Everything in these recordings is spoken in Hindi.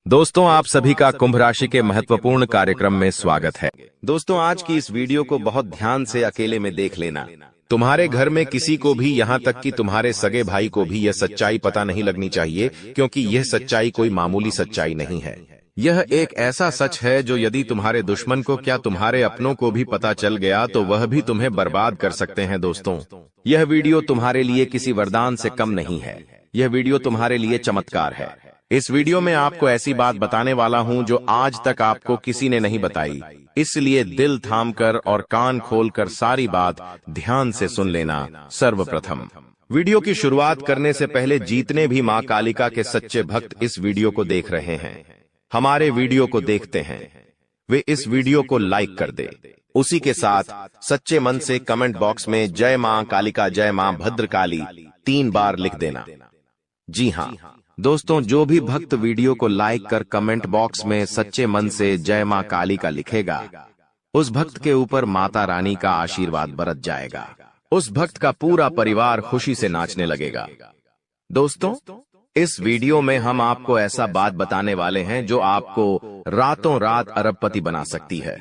दोस्तों, आप सभी का कुंभ राशि के महत्वपूर्ण कार्यक्रम में स्वागत है। दोस्तों, आज की इस वीडियो को बहुत ध्यान से अकेले में देख लेना। तुम्हारे घर में किसी को भी, यहाँ तक कि तुम्हारे सगे भाई को भी यह सच्चाई पता नहीं लगनी चाहिए, क्योंकि यह सच्चाई कोई मामूली सच्चाई नहीं है। यह एक ऐसा सच है जो यदि तुम्हारे दुश्मन को, क्या तुम्हारे अपनों को भी पता चल गया तो वह भी तुम्हें बर्बाद कर सकते हैं। दोस्तों, यह वीडियो तुम्हारे लिए किसी वरदान से कम नहीं है। यह वीडियो तुम्हारे लिए चमत्कार है। इस वीडियो में आपको ऐसी बात बताने वाला हूं जो आज तक आपको किसी ने नहीं बताई, इसलिए दिल थामकर और कान खोलकर सारी बात ध्यान से सुन लेना। सर्वप्रथम, वीडियो की शुरुआत करने से पहले जितने भी मां कालिका के सच्चे भक्त इस वीडियो को देख रहे हैं, हमारे वीडियो को देखते हैं, वे इस वीडियो को लाइक कर दे। उसी के साथ सच्चे मन से कमेंट बॉक्स में जय मां कालिका, जय मां भद्रकाली 3 बार लिख देना। जी हां दोस्तों, जो भी भक्त वीडियो को लाइक कर कमेंट बॉक्स में सच्चे मन से जय मां काली का लिखेगा, उस भक्त के ऊपर माता रानी का आशीर्वाद बरस जाएगा। उस भक्त का पूरा परिवार खुशी से नाचने लगेगा। दोस्तों, इस वीडियो में हम आपको ऐसा बात बताने वाले हैं जो आपको रातों रात अरबपति बना सकती है।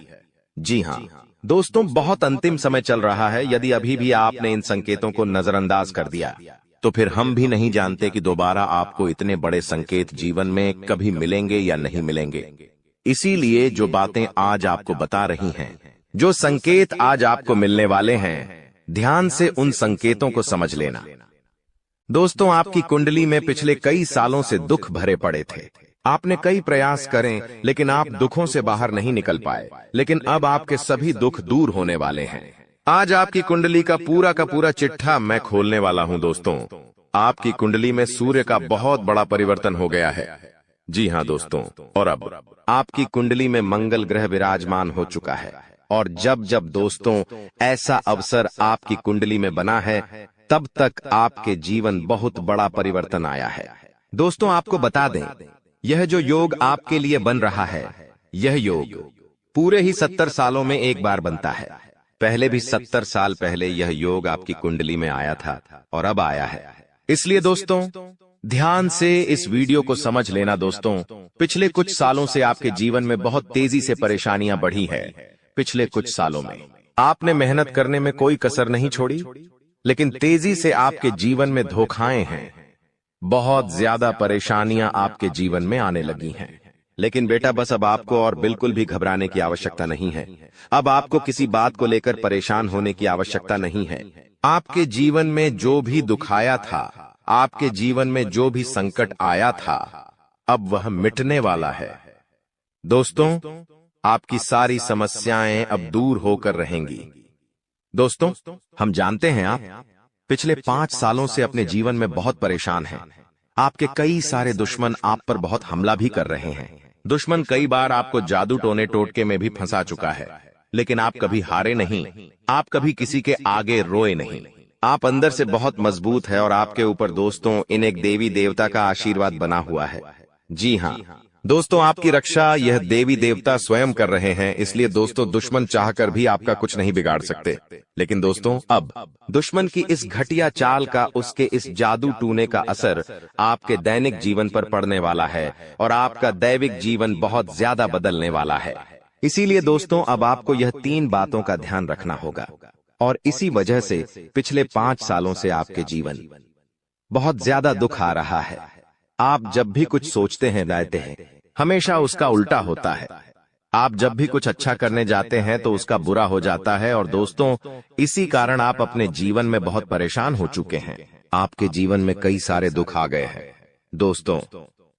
जी हां दोस्तों, बहुत अंतिम समय चल रहा है। यदि अभी भी आपने इन संकेतों को नजरअंदाज कर दिया तो फिर हम भी नहीं जानते कि दोबारा आपको इतने बड़े संकेत जीवन में कभी मिलेंगे या नहीं मिलेंगे। इसीलिए जो बातें आज आपको बता रही हैं, जो संकेत आज आपको मिलने वाले हैं, ध्यान से उन संकेतों को समझ लेना। दोस्तों, आपकी कुंडली में पिछले कई सालों से दुख भरे पड़े थे। आपने कई प्रयास करें, लेकिन आप दुखों से बाहर नहीं निकल पाए। लेकिन अब आपके सभी दुख दूर होने वाले हैं। आज आपकी कुंडली का पूरा चिट्ठा मैं खोलने वाला हूं। दोस्तों, आपकी कुंडली में सूर्य का बहुत बड़ा परिवर्तन हो गया है। जी हां दोस्तों, और अब आपकी कुंडली में मंगल ग्रह विराजमान हो चुका है। और जब जब दोस्तों ऐसा अवसर आपकी कुंडली में बना है, तब तक आपके जीवन बहुत बड़ा परिवर्तन आया है। दोस्तों, आपको बता दें, यह जो योग आपके लिए बन रहा है, यह योग पूरे ही 70 सालों में एक बार बनता है। पहले भी 70 साल पहले यह योग आपकी कुंडली में आया था और अब आया है। इसलिए दोस्तों, ध्यान से इस वीडियो को समझ लेना। दोस्तों, पिछले कुछ सालों से आपके जीवन में बहुत तेजी से परेशानियां बढ़ी है। पिछले कुछ सालों में आपने मेहनत करने में कोई कसर नहीं छोड़ी, लेकिन तेजी से आपके जीवन में धोखाएं हैं। बहुत ज्यादा परेशानियां आपके जीवन में आने लगी हैं। लेकिन बेटा, बस अब आपको और बिल्कुल भी घबराने की आवश्यकता नहीं है। अब आपको किसी बात को लेकर परेशान होने की आवश्यकता नहीं है। आपके जीवन में जो भी दुख आया था, आपके जीवन में जो भी संकट आया था, अब वह मिटने वाला है। दोस्तों, आपकी सारी समस्याएं अब दूर होकर रहेंगी। दोस्तों, हम जानते हैं आप पिछले 5 सालों से अपने जीवन में बहुत परेशान हैं। आपके कई सारे दुश्मन आप पर बहुत हमला भी कर रहे हैं। दुश्मन कई बार आपको जादू टोने टोटके में भी फंसा चुका है, लेकिन आप कभी हारे नहीं। आप कभी किसी के आगे रोए नहीं। आप अंदर से बहुत मजबूत है और आपके ऊपर दोस्तों इन एक देवी देवता का आशीर्वाद बना हुआ है। जी हां दोस्तों, आपकी रक्षा यह देवी देवता स्वयं कर रहे हैं। इसलिए दोस्तों, दुश्मन चाहकर भी आपका कुछ नहीं बिगाड़ सकते। लेकिन दोस्तों, अब दुश्मन की इस घटिया चाल का, उसके इस जादू टूने का असर आपके दैनिक जीवन पर पड़ने वाला है और आपका दैविक जीवन बहुत ज्यादा बदलने वाला है। इसीलिए दोस्तों, अब आपको यह 3 बातों का ध्यान रखना होगा। और इसी वजह से पिछले 5 सालों से आपके जीवन बहुत ज्यादा दुख आ रहा है। आप जब भी कुछ सोचते हैं, रहते हैं, हमेशा उसका उल्टा होता है। आप जब भी कुछ अच्छा करने जाते हैं तो उसका बुरा हो जाता है। और दोस्तों, इसी कारण आप अपने जीवन में बहुत परेशान हो चुके हैं। आपके जीवन में कई सारे दुख आ गए हैं। दोस्तों,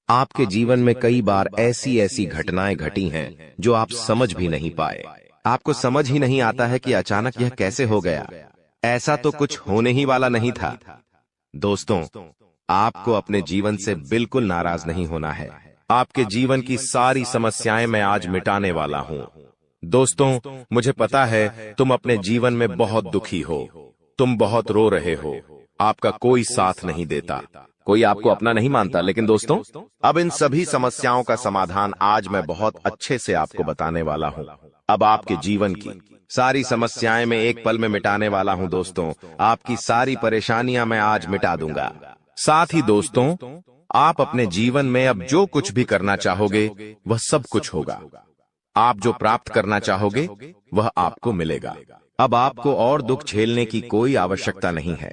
आपके जीवन में कई बार ऐसी ऐसी घटनाएं घटी हैं जो आप समझ भी नहीं पाए। आपको समझ ही नहीं आता है कि अचानक यह कैसे हो गया। ऐसा तो कुछ होने ही वाला नहीं था। दोस्तों, आपको अपने जीवन से बिल्कुल नाराज नहीं होना है। आपके जीवन की सारी समस्याएं मैं आज मिटाने वाला हूं। दोस्तों, मुझे पता है तुम अपने जीवन में बहुत दुखी हो, तुम बहुत रो रहे हो। आपका कोई साथ नहीं देता, कोई आपको अपना नहीं मानता। लेकिन दोस्तों, अब इन सभी समस्याओं का समाधान आज मैं बहुत अच्छे से आपको बताने वाला हूं। अब आपके जीवन की सारी समस्याएं मैं एक पल में मिटाने वाला हूं। दोस्तों, आपकी सारी परेशानियां मैं आज मिटा दूंगा। साथ ही दोस्तों, आप अपने जीवन में अब जो कुछ भी करना चाहोगे वह सब कुछ होगा। आप जो प्राप्त करना चाहोगे वह आपको मिलेगा। अब आपको और दुख झेलने की कोई आवश्यकता नहीं है।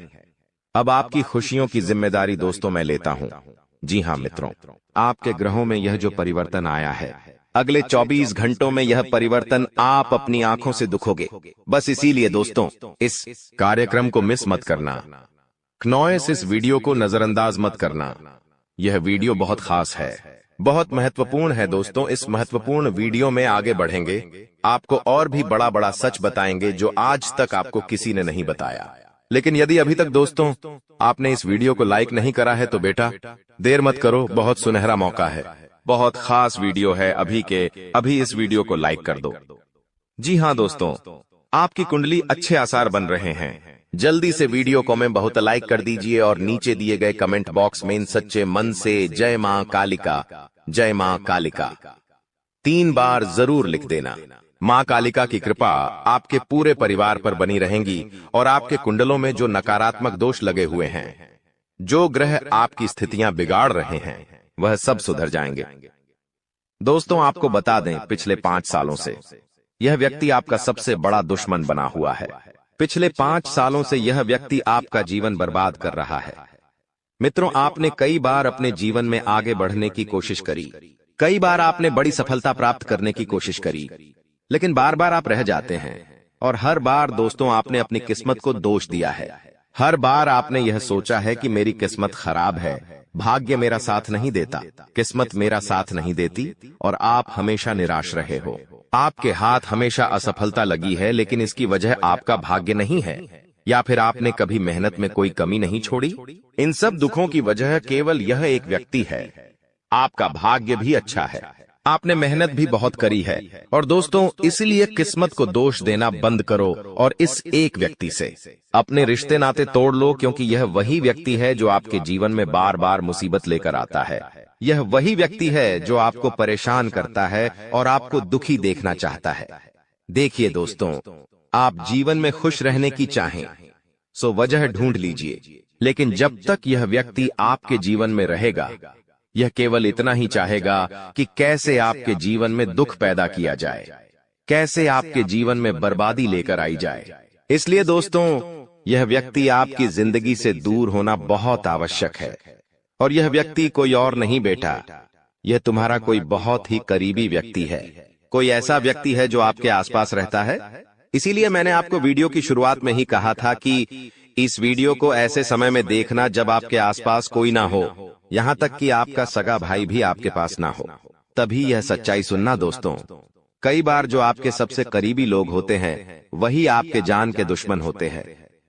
अब आपकी खुशियों की जिम्मेदारी दोस्तों मैं लेता हूं। जी हां मित्रों, आपके ग्रहों में यह जो परिवर्तन आया है, अगले 24 घंटों में यह परिवर्तन आप अपनी आंखों से दिखोगे। बस इसीलिए दोस्तों इस कार्यक्रम को मिस मत करना। क्नॉयस इस वीडियो को नजरअंदाज मत करना। यह वीडियो बहुत खास है, बहुत महत्वपूर्ण है दोस्तों। इस महत्वपूर्ण वीडियो में आगे बढ़ेंगे, आपको और भी बड़ा बड़ा सच बताएंगे जो आज तक आपको किसी ने नहीं बताया। लेकिन यदि अभी तक दोस्तों आपने इस वीडियो को लाइक नहीं करा है तो बेटा देर मत करो, बहुत सुनहरा मौका है, बहुत खास वीडियो है। अभी के अभी इस वीडियो को लाइक कर दो। जी हां दोस्तों, आपकी कुंडली अच्छे आसार बन रहे हैं। जल्दी से वीडियो को में बहुत लाइक कर दीजिए और नीचे दिए गए कमेंट बॉक्स में इन सच्चे मन से जय मां कालिका, जय मां कालिका 3 बार जरूर लिख देना। मां कालिका की कृपा आपके पूरे परिवार पर बनी रहेंगी और आपके कुंडलों में जो नकारात्मक दोष लगे हुए हैं, जो ग्रह आपकी स्थितियां बिगाड़ रहे हैं, वह सब सुधर जाएंगे। दोस्तों आपको बता दें, पिछले 5 सालों से यह व्यक्ति आपका सबसे बड़ा दुश्मन बना हुआ है। पिछले 5 सालों से यह व्यक्ति आपका जीवन बर्बाद कर रहा है। मित्रों, आपने कई बार अपने जीवन में आगे बढ़ने की कोशिश करी, कई बार आपने बड़ी सफलता प्राप्त करने की कोशिश करी, लेकिन बार बार आप रह जाते हैं। और हर बार दोस्तों आपने अपनी किस्मत को दोष दिया है। हर बार आपने यह सोचा है कि मेरी किस्मत खराब है, भाग्य मेरा साथ नहीं देता, किस्मत मेरा साथ नहीं देती, और आप हमेशा निराश रहे हो। आपके हाथ हमेशा असफलता लगी है, लेकिन इसकी वजह आपका भाग्य नहीं है, या फिर आपने कभी मेहनत में कोई कमी नहीं छोड़ी। इन सब दुखों की वजह केवल यह एक व्यक्ति है। आपका भाग्य भी अच्छा है, आपने मेहनत भी बहुत करी है। और दोस्तों इसलिए किस्मत को दोष देना बंद करो और इस एक व्यक्ति से अपने रिश्ते नाते तोड़ लो, क्योंकि यह वही व्यक्ति है जो आपके जीवन में बार बार मुसीबत लेकर आता है। यह वही व्यक्ति है जो आपको परेशान करता है और आपको दुखी देखना चाहता है। देखिए दोस्तों, आप जीवन में खुश रहने की चाहें सो वजह ढूंढ लीजिए, लेकिन जब तक यह व्यक्ति आपके जीवन में रहेगा, यह केवल इतना ही चाहेगा कि कैसे आपके जीवन में दुख पैदा किया जाए, कैसे आपके जीवन में बर्बादी लेकर आई जाए। इसलिए दोस्तों यह व्यक्ति आपकी जिंदगी से दूर होना बहुत आवश्यक है। और यह व्यक्ति कोई और नहीं बेटा, यह तुम्हारा कोई बहुत ही करीबी व्यक्ति है, कोई ऐसा व्यक्ति है जो आपके आसपास रहता है। इसीलिए मैंने आपको वीडियो की शुरुआत में ही कहा था कि इस वीडियो को ऐसे समय में देखना जब आपके आसपास कोई ना हो, यहां तक कि आपका सगा भाई भी आपके पास ना हो, तभी यह सच्चाई सुनना दोस्तों। कई बार जो आपके सबसे करीबी लोग होते हैं वही आपके जान के दुश्मन होते हैं,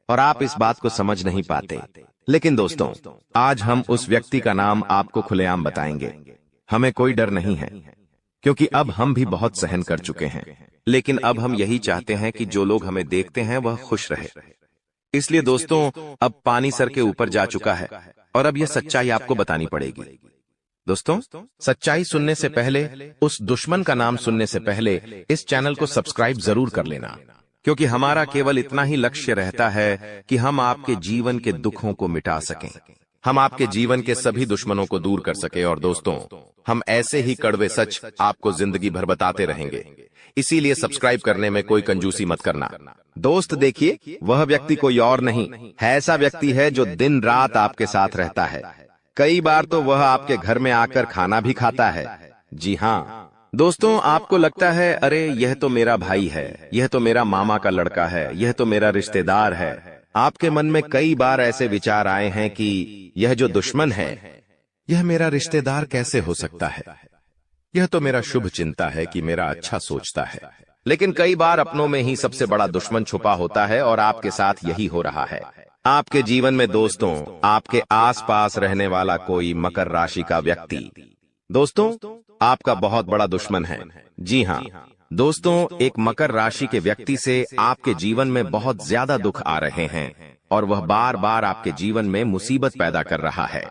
और आप इस बात को समझ नहीं पाते। लेकिन दोस्तों आज हम उस व्यक्ति का नाम आपको खुलेआम बताएंगे। हमें कोई डर नहीं है, क्योंकि अब हम भी बहुत सहन कर चुके हैं। लेकिन अब हम यही चाहते हैं कि जो लोग हमें देखते हैं वह खुश रहे। इसलिए दोस्तों अब पानी सर के ऊपर जा चुका है और अब यह सच्चाई आपको बतानी पड़ेगी। दोस्तों सच्चाई सुनने से पहले, उस दुश्मन का नाम सुनने से पहले इस चैनल को सब्सक्राइब जरूर कर लेना, क्योंकि हमारा केवल इतना ही लक्ष्य रहता है कि हम आपके जीवन के दुखों को मिटा सकें, हम आपके जीवन के सभी दुश्मनों को दूर कर सके। और दोस्तों हम ऐसे ही कड़वे सच आपको जिंदगी भर बताते रहेंगे। इसीलिए सब्सक्राइब करने में कोई कंजूसी मत करना। दोस्त देखिए, वह व्यक्ति कोई और नहीं है, ऐसा व्यक्ति है जो दिन रात आपके साथ रहता है। कई बार तो वह आपके घर में आकर खाना भी खाता है। जी हाँ दोस्तों, आपको लगता है अरे यह तो मेरा भाई है, यह तो मेरा मामा का लड़का है, यह तो मेरा रिश्तेदार है। आपके मन में कई बार ऐसे विचार आए हैं कि यह जो दुश्मन है यह मेरा रिश्तेदार कैसे हो सकता है, यह तो मेरा शुभ चिंता है कि मेरा अच्छा सोचता है। लेकिन कई बार अपनों में ही सबसे बड़ा दुश्मन छुपा होता है और आपके साथ यही हो रहा है। आपके जीवन में दोस्तों आपके आसपास रहने वाला कोई मकर राशि का व्यक्ति दोस्तों आपका बहुत बड़ा दुश्मन है। जी हाँ दोस्तों, एक मकर राशि के व्यक्ति से आपके जीवन में बहुत ज्यादा दुख आ रहे हैं और वह बार बार आपके जीवन में मुसीबत पैदा कर रहा है।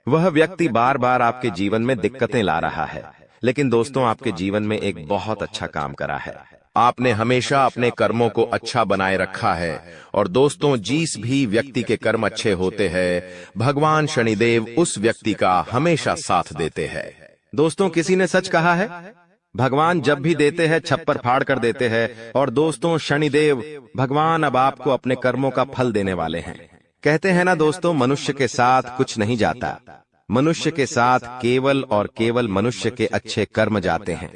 वह व्यक्ति बार बार आपके जीवन में दिक्कतें ला रहा है, लेकिन दोस्तों आपके जीवन में एक बहुत अच्छा काम करा है आपने हमेशा अपने कर्मों को अच्छा बनाए रखा है। और दोस्तों, जिस भी व्यक्ति के कर्म अच्छे होते हैं, भगवान शनिदेव उस व्यक्ति का हमेशा साथ देते हैं। दोस्तों, किसी ने सच कहा है, भगवान जब भी देते हैं छप्पर फाड़ कर देते हैं। और दोस्तों, शनिदेव भगवान अब आपको अपने कर्मों का फल देने वाले हैं। कहते हैं ना दोस्तों, मनुष्य के साथ कुछ नहीं जाता, मनुष्य के साथ केवल और केवल मनुष्य के अच्छे कर्म जाते हैं।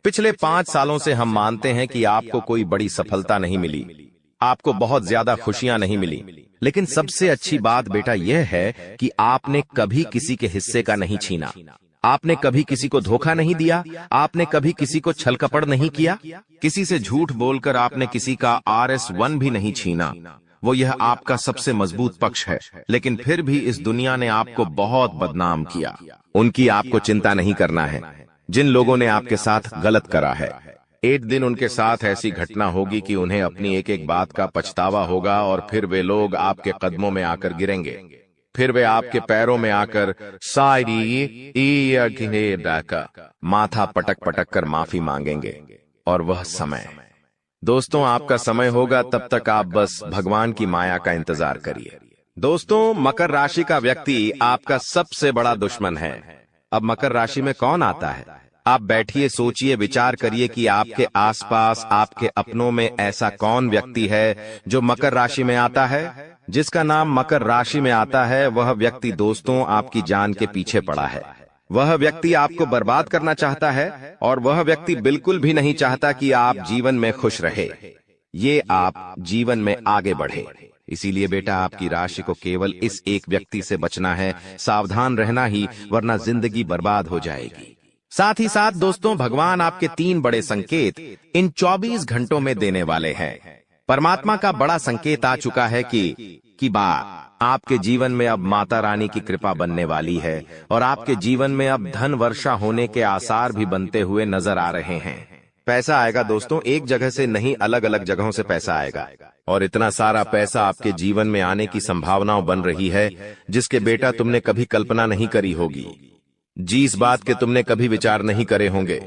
पिछले 5 सालों से हम मानते हैं कि आपको कोई बड़ी सफलता नहीं मिली, आपको बहुत ज्यादा खुशियां नहीं मिली, लेकिन सबसे अच्छी बात बेटा यह है कि आपने कभी किसी के हिस्से का नहीं छीना, आपने कभी किसी को धोखा नहीं दिया, आपने कभी किसी को छल कपट नहीं किया, किसी से झूठ बोलकर आपने किसी का RS1 भी नहीं छीना। वो यह आपका सबसे मजबूत पक्ष है, लेकिन फिर भी इस दुनिया ने आपको बहुत बदनाम किया। उनकी आपको चिंता नहीं करना है। जिन लोगों ने आपके साथ गलत करा है, एक दिन उनके साथ ऐसी घटना होगी कि उन्हें अपनी एक एक बात का पछतावा होगा, और फिर वे लोग आपके कदमों में आकर गिरेंगे, फिर वे आपके पैरों में आकर माथा पटक पटक कर माफी मांगेंगे। और वह समय दोस्तों आपका समय होगा, तब तक आप बस भगवान की माया का इंतजार करिए। दोस्तों, मकर राशि का व्यक्ति आपका सबसे बड़ा दुश्मन है। अब मकर राशि में कौन आता है? आप बैठिए, सोचिए, विचार करिए कि आपके आसपास, आपके अपनों में ऐसा कौन व्यक्ति है जो मकर राशि में आता है। जिसका नाम मकर राशि में आता है, वह व्यक्ति दोस्तों आपकी जान के पीछे पड़ा है। वह व्यक्ति आपको बर्बाद करना चाहता है, और वह व्यक्ति बिल्कुल भी नहीं चाहता कि आप जीवन में खुश रहे, ये आप जीवन में आगे बढ़े। इसीलिए बेटा, आपकी राशि को केवल इस एक व्यक्ति से बचना है, सावधान रहना ही, वरना जिंदगी बर्बाद हो जाएगी। साथ ही साथ दोस्तों, भगवान आपके 3 बड़े संकेत इन 24 घंटों में देने वाले हैं। परमात्मा का बड़ा संकेत आ चुका है कि आपके जीवन में अब माता रानी की कृपा बनने वाली है, और आपके जीवन में अब धन वर्षा होने के आसार भी बनते हुए नजर आ रहे हैं। पैसा आएगा दोस्तों, एक जगह से नहीं, अलग अलग जगहों से पैसा आएगा, और इतना सारा पैसा आपके जीवन में आने की संभावनाएं बन रही है, जिसके बेटा तुमने कभी कल्पना नहीं करी होगी। जिस बात के तुमने कभी विचार नहीं करे होंगे,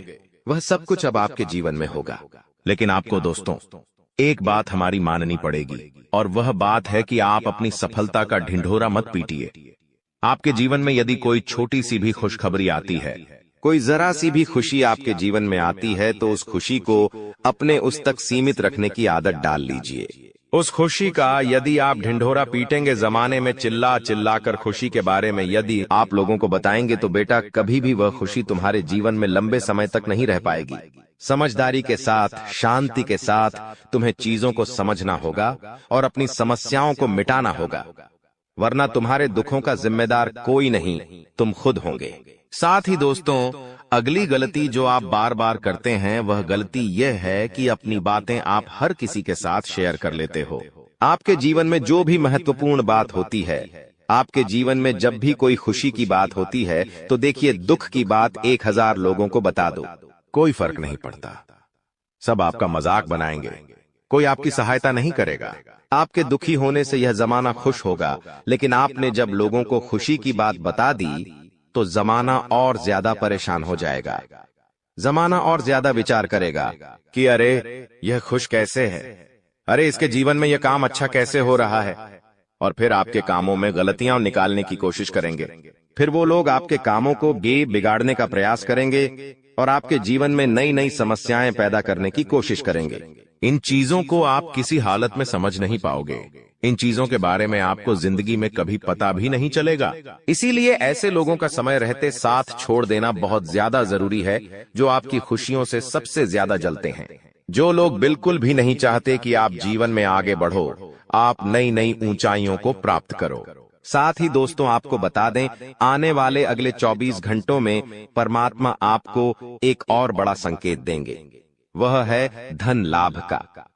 वह सब कुछ अब आपके जीवन में होगा। लेकिन आपको दोस्तों एक बात हमारी माननी पड़ेगी, और वह बात है कि आप अपनी सफलता का ढिंढोरा मत पीटिए। आपके जीवन में यदि कोई छोटी सी भी खुशखबरी आती है, कोई जरा सी भी खुशी आपके जीवन में आती है, तो उस खुशी को अपने उस तक सीमित रखने की आदत डाल लीजिए। उस खुशी का यदि आप ढिंढोरा पीटेंगे, जमाने में चिल्ला चिल्ला कर खुशी के बारे में यदि आप लोगों को बताएंगे, तो बेटा कभी भी वह खुशी तुम्हारे जीवन में लंबे समय तक नहीं रह पाएगी। समझदारी के साथ, शांति के साथ तुम्हें चीजों को समझना होगा और अपनी समस्याओं को मिटाना होगा, वरना तुम्हारे दुखों का जिम्मेदार कोई नहीं, तुम खुद होंगे। साथ ही दोस्तों, अगली गलती जो आप बार बार करते हैं, वह गलती यह है कि अपनी बातें आप हर किसी के साथ शेयर कर लेते हो। आपके जीवन में जो भी महत्वपूर्ण बात होती है, आपके जीवन में जब भी कोई खुशी की बात होती है, तो देखिए, दुख की बात 1000 लोगों को बता दो, कोई फर्क नहीं पड़ता, सब आपका मजाक बनाएंगे, कोई आपकी सहायता नहीं करेगा। आपके दुखी होने से यह जमाना खुश होगा, लेकिन आपने जब लोगों को खुशी की बात बता दी, तो जमाना और ज्यादा परेशान हो जाएगा। जमाना और ज्यादा विचार करेगा कि अरे यह खुश कैसे है, अरे इसके जीवन में यह काम अच्छा कैसे हो रहा है, और फिर आपके कामों में गलतियां निकालने की कोशिश करेंगे। फिर वो लोग आपके कामों को बिगाड़ने का प्रयास करेंगे और आपके जीवन में नई नई समस्याएं पैदा करने की कोशिश करेंगे। इन चीजों को आप किसी हालत में समझ नहीं पाओगे। इन चीजों के बारे में आपको जिंदगी में कभी पता भी नहीं चलेगा। इसीलिए ऐसे लोगों का समय रहते साथ छोड़ देना बहुत ज्यादा जरूरी है, जो आपकी खुशियों से सबसे ज्यादा जलते हैं। जो लोग बिल्कुल भी नहीं चाहते कि आप जीवन में आगे बढ़ो, आप नई नई ऊंचाइयों को प्राप्त करो। साथ ही दोस्तों, आपको बता दें, आने वाले अगले 24 घंटों में परमात्मा आपको एक और बड़ा संकेत देंगे, वह है धन लाभ का।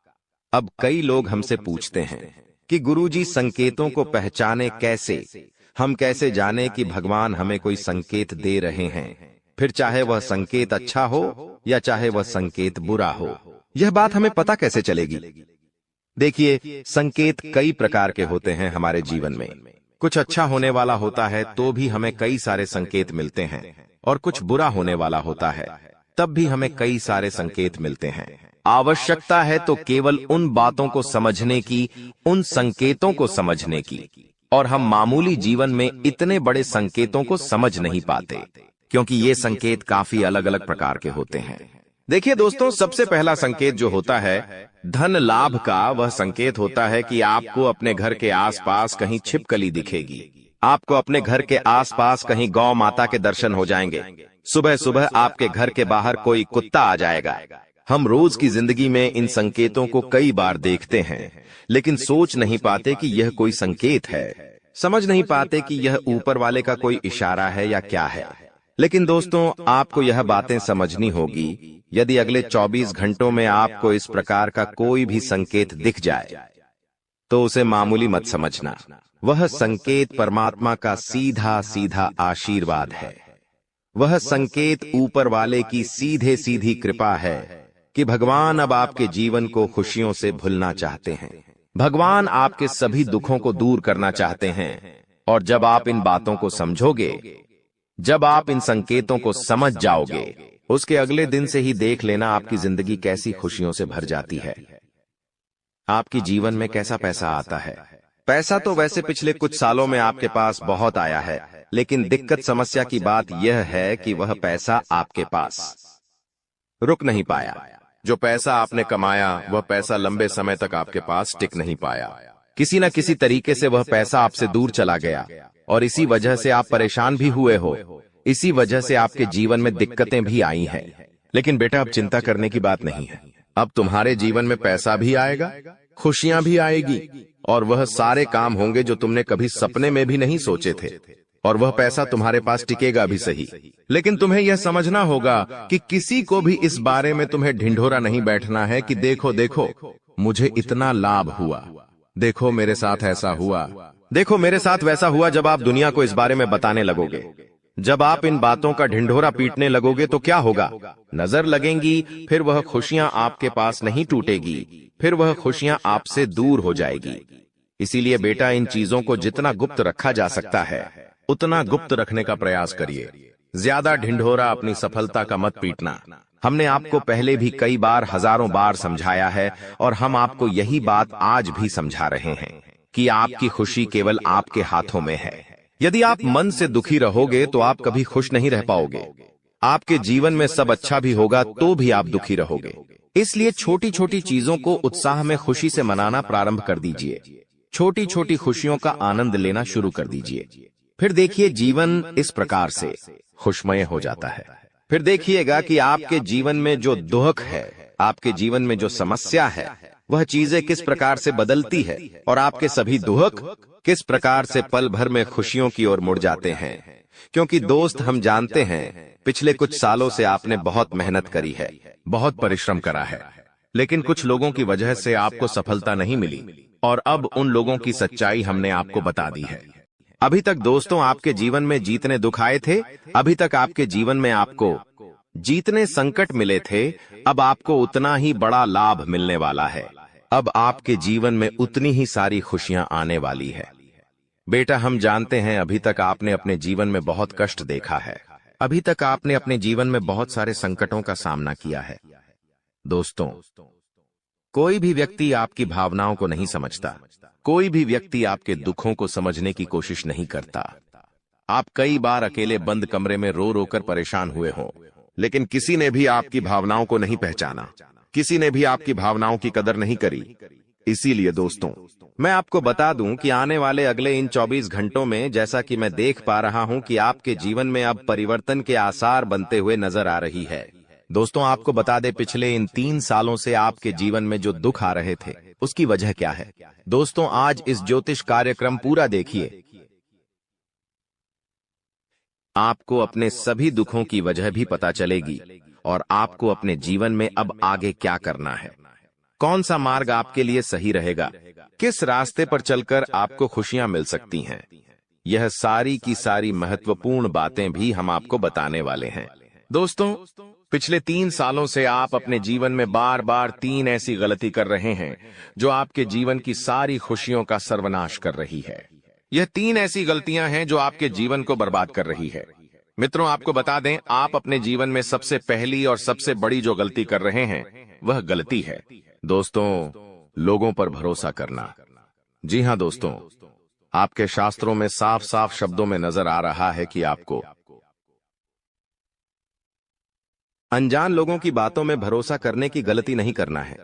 अब कई लोग हमसे पूछते हैं कि गुरुजी, संकेतों को पहचाने कैसे? हम कैसे जाने कि भगवान हमें कोई संकेत दे रहे हैं, फिर चाहे वह संकेत अच्छा हो या चाहे वह संकेत बुरा हो? यह बात हमें पता कैसे चलेगी? देखिए, संकेत कई प्रकार के होते हैं हमारे जीवन में। कुछ अच्छा होने वाला होता है तो भी हमें कई सारे संकेत मिलते हैं, और कुछ बुरा होने वाला होता है तब भी हमें कई सारे संकेत मिलते हैं। आवश्यकता है तो केवल उन बातों को समझने की, उन संकेतों को समझने की। और हम मामूली जीवन में इतने बड़े संकेतों को समझ नहीं पाते, क्योंकि ये संकेत काफी अलग अलग प्रकार के होते हैं। देखिए दोस्तों, सबसे पहला संकेत जो होता है धन लाभ का, वह संकेत होता है कि आपको अपने घर के आसपास कहीं छिपकली दिखेगी। आपको अपने घर के आसपास कहीं गौ माता के दर्शन हो जाएंगे। सुबह सुबह आपके घर के बाहर कोई कुत्ता आ जाएगा। हम रोज की जिंदगी में इन संकेतों को कई बार देखते हैं, लेकिन सोच नहीं पाते कि यह कोई संकेत है, समझ नहीं पाते कि यह ऊपर वाले का कोई इशारा है या क्या है। लेकिन दोस्तों, आपको यह बातें समझनी होगी। यदि अगले 24 घंटों में आपको इस प्रकार का कोई भी संकेत दिख जाए, तो उसे मामूली मत समझना। वह संकेत परमात्मा का सीधा सीधा आशीर्वाद है। वह संकेत ऊपर वाले की सीधे सीधी कृपा है कि भगवान अब आपके जीवन को खुशियों से भुलना चाहते हैं। भगवान आपके सभी दुखों को दूर करना चाहते हैं। और जब आप इन बातों को समझोगे, जब आप इन संकेतों को समझ जाओगे, उसके अगले दिन से ही देख लेना आपकी जिंदगी कैसी खुशियों से भर जाती है। आपकी जीवन में कैसा पैसा आता है। पैसा तो वैसे पिछले कुछ सालों में आपके पास बहुत आया है, लेकिन दिक्कत समस्या की बात यह है कि वह पैसा आपके पास रुक नहीं पाया। जो पैसा आपने कमाया, वह पैसा लंबे समय तक आपके पास टिक नहीं पाया। किसी न किसी तरीके से वह पैसा आपसे दूर चला गया, और इसी वजह से आप परेशान भी हुए हो। इसी वजह से आपके जीवन में दिक्कतें भी आई हैं। लेकिन बेटा, अब चिंता करने की बात नहीं है। अब तुम्हारे जीवन में पैसा भी आएगा, खुशियां भी आएगी, और वह सारे काम होंगे जो तुमने कभी सपने में भी नहीं सोचे थे। और वह पैसा तुम्हारे पास टिकेगा भी सही, लेकिन तुम्हें यह समझना होगा कि किसी को भी इस बारे में तुम्हें ढिंढोरा नहीं बैठना है कि देखो देखो मुझे इतना लाभ हुआ, देखो मेरे साथ ऐसा हुआ, देखो मेरे साथ वैसा हुआ। जब आप दुनिया को इस बारे में बताने लगोगे, जब आप इन बातों का ढिंढोरा पीटने लगोगे, तो क्या होगा? नजर लगेंगी, फिर वह खुशियां आपके पास नहीं टूटेगी, फिर वह खुशियां आपसे दूर हो जाएगी। इसीलिए बेटा, इन चीजों को जितना गुप्त रखा जा सकता है उतना गुप्त रखने का प्रयास करिए। ज्यादा ढिंढोरा अपनी सफलता का मत पीटना। हमने आपको पहले भी कई बार, हजारों बार समझाया है, और हम आपको यही बात आज भी समझा रहे हैं कि आपकी खुशी केवल आपके हाथों में है। यदि आप मन से दुखी रहोगे तो आप कभी खुश नहीं रह पाओगे। आपके जीवन में सब अच्छा भी होगा तो भी आप दुखी रहोगे। इसलिए छोटी छोटी चीजों को उत्साह में खुशी से मनाना प्रारंभ कर दीजिए। छोटी छोटी खुशियों का आनंद लेना शुरू कर दीजिए। फिर देखिए, जीवन इस प्रकार से खुशमय हो जाता है। फिर देखिएगा कि आपके जीवन में जो दुख है, आपके जीवन में जो समस्या है, वह चीजें किस प्रकार से बदलती है, और आपके सभी दुख किस प्रकार से पल भर में खुशियों की ओर मुड़ जाते हैं। क्योंकि दोस्त, हम जानते हैं पिछले कुछ सालों से आपने बहुत मेहनत करी है, बहुत परिश्रम करा है, लेकिन कुछ लोगों की वजह से आपको सफलता नहीं मिली, और अब उन लोगों की सच्चाई हमने आपको बता दी है। अभी तक दोस्तों आपके जीवन में जितने दुख आए थे, अभी तक आपके जीवन में आपको जितने संकट मिले थे, अब आपको उतना ही बड़ा लाभ मिलने वाला है। अब आपके जीवन में उतनी ही सारी खुशियां आने वाली है। बेटा, हम जानते हैं अभी तक आपने अपने जीवन में बहुत कष्ट देखा है। अभी तक आपने अपने जीवन में बहुत सारे संकटों का सामना किया है। दोस्तों, कोई भी व्यक्ति आपकी भावनाओं को नहीं समझता। कोई भी व्यक्ति आपके दुखों को समझने की कोशिश नहीं करता। आप कई बार अकेले बंद कमरे में रो रो कर परेशान हुए हों, लेकिन किसी ने भी आपकी भावनाओं को नहीं पहचाना, किसी ने भी आपकी भावनाओं की कदर नहीं करी। इसीलिए दोस्तों, मैं आपको बता दूं कि आने वाले अगले इन 24 घंटों में, जैसा कि मैं देख पा रहा हूं कि आपके जीवन में अब परिवर्तन के आसार बनते हुए नजर आ रही है। दोस्तों, आपको बता दें, पिछले इन 3 सालों से आपके जीवन में जो दुख आ रहे थे, उसकी वजह क्या है? दोस्तों, आज इस ज्योतिष कार्यक्रम पूरा देखिए। आपको अपने सभी दुखों की वजह भी पता चलेगी, और आपको अपने जीवन में अब आगे क्या करना है, कौन सा मार्ग आपके लिए सही रहेगा, किस रास्ते पर चलकर आपको खुशियां मिल सकती हैं। यह सारी की सारी महत्वपूर्ण बातें भी हम आपको बताने वाले हैं। दोस्तों, पिछले 3 सालों से आप अपने जीवन में बार बार 3 ऐसी गलती कर रहे हैं जो आपके जीवन की सारी खुशियों का सर्वनाश कर रही है। यह 3 ऐसी गलतियां हैं जो आपके जीवन को बर्बाद कर रही है। मित्रों, आपको बता दें, आप अपने जीवन में सबसे पहली और सबसे बड़ी जो गलती कर रहे हैं वह गलती है दोस्तों, लोगों पर भरोसा करना। जी हां दोस्तों, आपके शास्त्रों में साफ साफ शब्दों में नजर आ रहा है कि आपको अनजान लोगों की बातों में भरोसा करने की गलती नहीं करना है।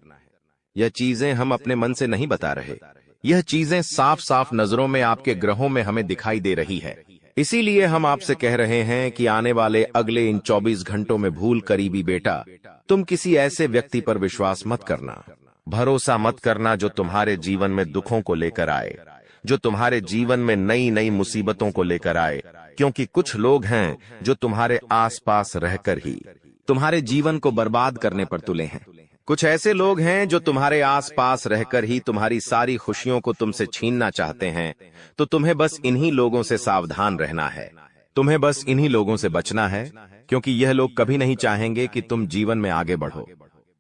यह चीजें हम अपने मन से नहीं बता रहे, यह चीजें साफ साफ नजरों में आपके ग्रहों में हमें दिखाई दे रही है। इसीलिए हम आपसे कह रहे हैं कि आने वाले अगले इन 24 घंटों में भूल करीबी बेटा, तुम किसी ऐसे व्यक्ति पर विश्वास मत करना, भरोसा मत करना जो तुम्हारे जीवन में दुखों को लेकर आए, जो तुम्हारे जीवन में नई नई मुसीबतों को लेकर आए। क्योंकि कुछ लोग हैं जो तुम्हारे आसपास रहकर ही तुम्हारे जीवन को बर्बाद करने पर तुले हैं। कुछ ऐसे लोग हैं जो तुम्हारे आसपास रहकर ही तुम्हारी सारी खुशियों को तुमसे छीनना चाहते हैं। तो तुम्हें बस इन्हीं लोगों से सावधान रहना है, तुम्हें बस इन्हीं लोगों से बचना है, क्योंकि यह लोग कभी नहीं चाहेंगे कि तुम जीवन में आगे बढ़ो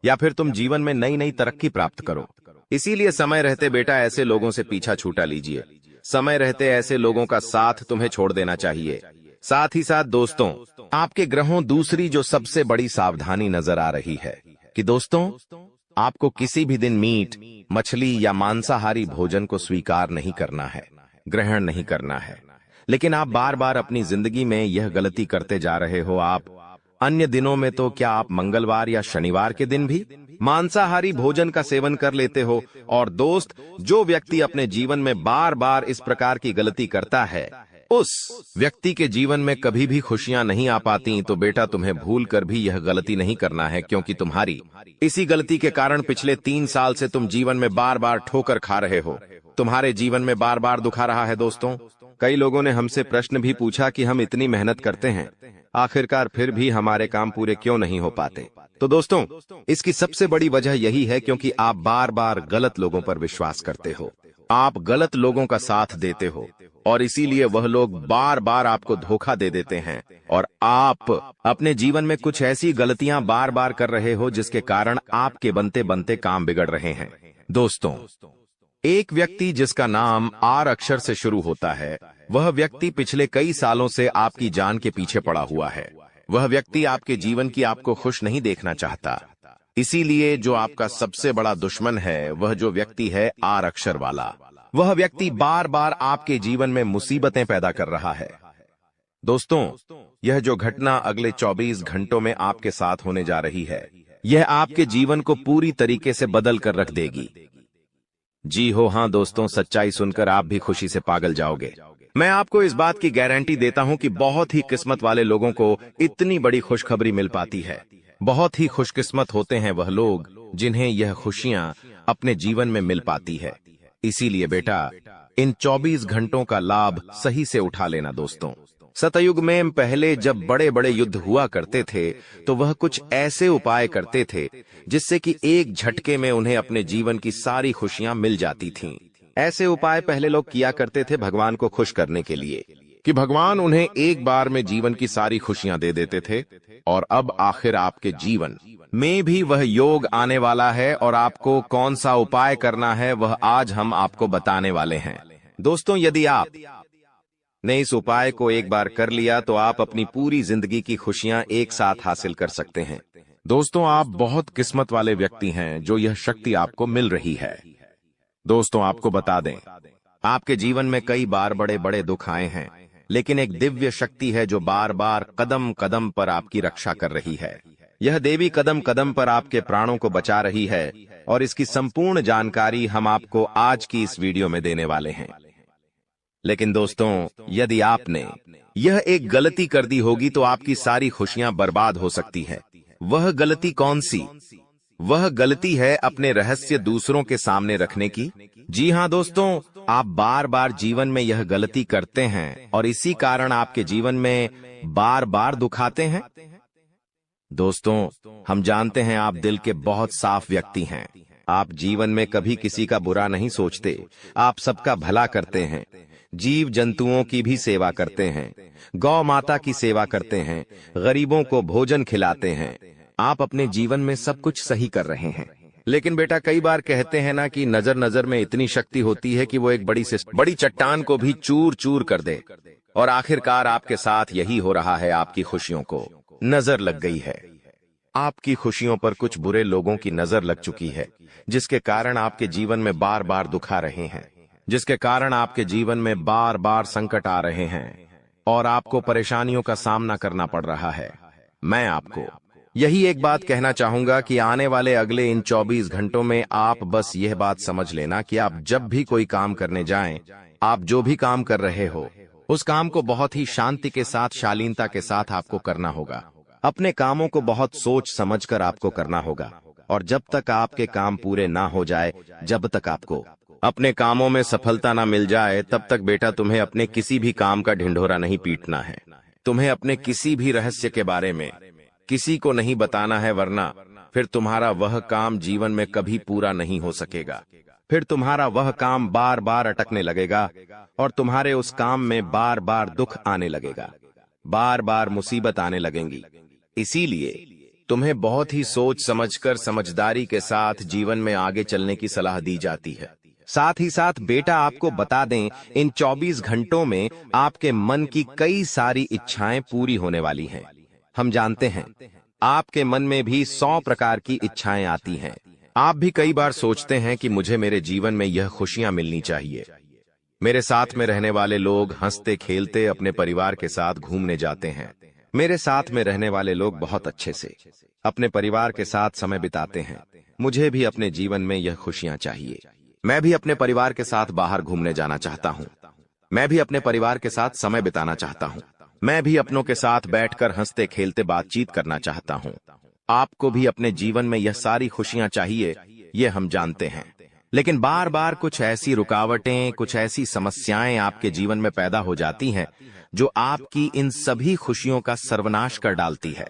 या फिर तुम जीवन में नई नई तरक्की प्राप्त करो। इसीलिए समय रहते बेटा ऐसे लोगों से पीछा छूटा लीजिए। समय रहते ऐसे लोगों का साथ तुम्हें छोड़ देना चाहिए। साथ ही साथ दोस्तों, आपके ग्रहों दूसरी जो सबसे बड़ी सावधानी नजर आ रही है कि दोस्तों, आपको किसी भी दिन मीट, मछली या मांसाहारी भोजन को स्वीकार नहीं करना है, ग्रहण नहीं करना है। लेकिन आप बार बार अपनी जिंदगी में यह गलती करते जा रहे हो। आप अन्य दिनों में तो क्या आप मंगलवार या शनिवार के दिन भी मांसाहारी भोजन का सेवन कर लेते हो। और दोस्त, जो व्यक्ति अपने जीवन में बार बार इस प्रकार की गलती करता है, उस व्यक्ति के जीवन में कभी भी खुशियां नहीं आ पाती। तो बेटा, तुम्हें भूल कर भी यह गलती नहीं करना है, क्योंकि तुम्हारी इसी गलती के कारण पिछले 3 साल से तुम जीवन में बार बार ठोकर खा रहे हो, तुम्हारे जीवन में बार बार दुखा रहा है। दोस्तों, कई लोगों ने हमसे प्रश्न भी पूछा कि हम इतनी मेहनत करते हैं, आखिरकार फिर भी हमारे काम पूरे क्यों नहीं हो पाते। तो दोस्तों, इसकी सबसे बड़ी वजह यही है क्योंकि आप बार बार गलत लोगों पर विश्वास करते हो, आप गलत लोगों का साथ देते हो, और इसीलिए वह लोग बार बार आपको धोखा दे देते हैं। और आप अपने जीवन में कुछ ऐसी गलतियां बार बार कर रहे हो जिसके कारण आपके बनते बनते काम बिगड़ रहे हैं। दोस्तों, एक व्यक्ति जिसका नाम आर अक्षर से शुरू होता है, वह व्यक्ति पिछले कई सालों से आपकी जान के पीछे पड़ा हुआ है। वह व्यक्ति आपके जीवन की आपको खुश नहीं देखना चाहता। इसीलिए जो आपका सबसे बड़ा दुश्मन है, वह जो व्यक्ति है आर अक्षर वाला, वह व्यक्ति बार बार आपके जीवन में मुसीबतें पैदा कर रहा है। दोस्तों, यह जो घटना अगले 24 घंटों में आपके साथ होने जा रही है, यह आपके जीवन को पूरी तरीके से बदल कर रख देगी। जी हो हाँ दोस्तों, सच्चाई सुनकर आप भी खुशी से पागल जाओगे। मैं आपको इस बात की गारंटी देता हूं कि बहुत ही किस्मत वाले लोगों को इतनी बड़ी खुशखबरी मिल पाती है। बहुत ही खुशकिस्मत होते हैं वह लोग जिन्हें यह खुशियां अपने जीवन में मिल पाती है। इसीलिए बेटा, इन 24 घंटों का लाभ सही से उठा लेना। दोस्तों, सतयुग में पहले जब बड़े बड़े युद्ध हुआ करते थे, तो वह कुछ ऐसे उपाय करते थे जिससे कि एक झटके में उन्हें अपने जीवन की सारी खुशियां मिल जाती थीं। ऐसे उपाय पहले लोग किया करते थे भगवान को खुश करने के लिए, कि भगवान उन्हें एक बार में जीवन की सारी खुशियां दे देते थे। और अब आखिर आपके जीवन में भी वह योग आने वाला है, और आपको कौन सा उपाय करना है वह आज हम आपको बताने वाले हैं। दोस्तों, यदि आप ने इस उपाय को एक बार कर लिया तो आप अपनी पूरी जिंदगी की खुशियां एक साथ हासिल कर सकते हैं। दोस्तों, आप बहुत किस्मत वाले व्यक्ति हैं जो यह शक्ति आपको मिल रही है। दोस्तों, आपको बता दें, आपके जीवन में कई बार बड़े बड़े दुख आए हैं, लेकिन एक दिव्य शक्ति है जो बार बार कदम कदम पर आपकी रक्षा कर रही है। यह देवी कदम कदम पर आपके प्राणों को बचा रही है, और इसकी संपूर्ण जानकारी हम आपको आज की इस वीडियो में देने वाले हैं। लेकिन दोस्तों, यदि आपने यह एक गलती कर दी होगी तो आपकी सारी खुशियां बर्बाद हो सकती है। वह गलती कौन सी? वह गलती है अपने रहस्य दूसरों के सामने रखने की। जी हां दोस्तों, आप बार बार जीवन में यह गलती करते हैं और इसी कारण आपके जीवन में बार बार दुख आते हैं। दोस्तों, हम जानते हैं आप दिल के बहुत साफ व्यक्ति हैं। आप जीवन में कभी किसी का बुरा नहीं सोचते, आप सबका भला करते हैं, जीव जंतुओं की भी सेवा करते हैं, गौ माता की सेवा करते हैं, गरीबों को भोजन खिलाते हैं। आप अपने जीवन में सब कुछ सही कर रहे हैं। लेकिन बेटा, कई बार कहते हैं ना कि नजर नजर में इतनी शक्ति होती है कि वो एक बड़ी चट्टान को भी चूर चूर कर दे। और आखिरकार आपके साथ यही हो रहा है। आपकी खुशियों को नजर लग गई है। आपकी खुशियों पर कुछ बुरे लोगों की नजर लग चुकी है, जिसके कारण आपके जीवन में बार बार दुख आ रहे हैं, जिसके कारण आपके जीवन में बार बार संकट आ रहे हैं और आपको परेशानियों का सामना करना पड़ रहा है। मैं आपको यही एक बात कहना चाहूंगा कि आने वाले अगले इन 24 घंटों में आप बस यह बात समझ लेना कि आप जब भी कोई काम करने जाएं, आप जो भी काम कर रहे हो, उस काम को बहुत ही शांति के साथ, शालीनता के साथ आपको करना होगा। अपने कामों को बहुत सोच समझकर आपको करना होगा और जब तक आपके काम पूरे ना हो जाए, जब तक आपको अपने कामों में सफलता ना मिल जाए, तब तक बेटा तुम्हें अपने किसी भी काम का ढिंढोरा नहीं पीटना है। तुम्हें अपने किसी भी रहस्य के बारे में किसी को नहीं बताना है, वरना फिर तुम्हारा वह काम जीवन में कभी पूरा नहीं हो सकेगा। फिर तुम्हारा वह काम बार बार अटकने लगेगा और तुम्हारे उस काम में बार बार दुख आने लगेगा, बार बार मुसीबत आने लगेंगी। इसीलिए तुम्हें बहुत ही सोच समझकर, समझदारी के साथ जीवन में आगे चलने की सलाह दी जाती है। साथ ही साथ बेटा आपको बता दें, इन 24 घंटों में आपके मन की कई सारी इच्छाएं पूरी होने वाली हैं। हम जानते हैं आपके मन में भी 100 प्रकार की इच्छाएं आती हैं। आप भी कई बार सोचते हैं कि मुझे मेरे जीवन में यह खुशियां मिलनी चाहिए, मेरे साथ में रहने वाले लोग हंसते खेलते अपने परिवार के साथ घूमने जाते हैं, मेरे साथ में रहने वाले लोग बहुत अच्छे से अपने परिवार के साथ समय बिताते हैं। मुझे भी अपने जीवन में यह खुशियां चाहिए। मैं भी अपने परिवार के साथ बाहर घूमने जाना चाहता हूं। मैं भी अपने परिवार के साथ समय बिताना चाहता हूं। मैं भी अपनों के साथ बैठकर हंसते खेलते बातचीत करना चाहता हूं। आपको भी अपने जीवन में यह सारी खुशियां चाहिए, ये हम जानते हैं। लेकिन बार बार कुछ ऐसी रुकावटें, कुछ ऐसी समस्याएं आपके जीवन में पैदा हो जाती हैं जो आपकी इन सभी खुशियों का सर्वनाश कर डालती है।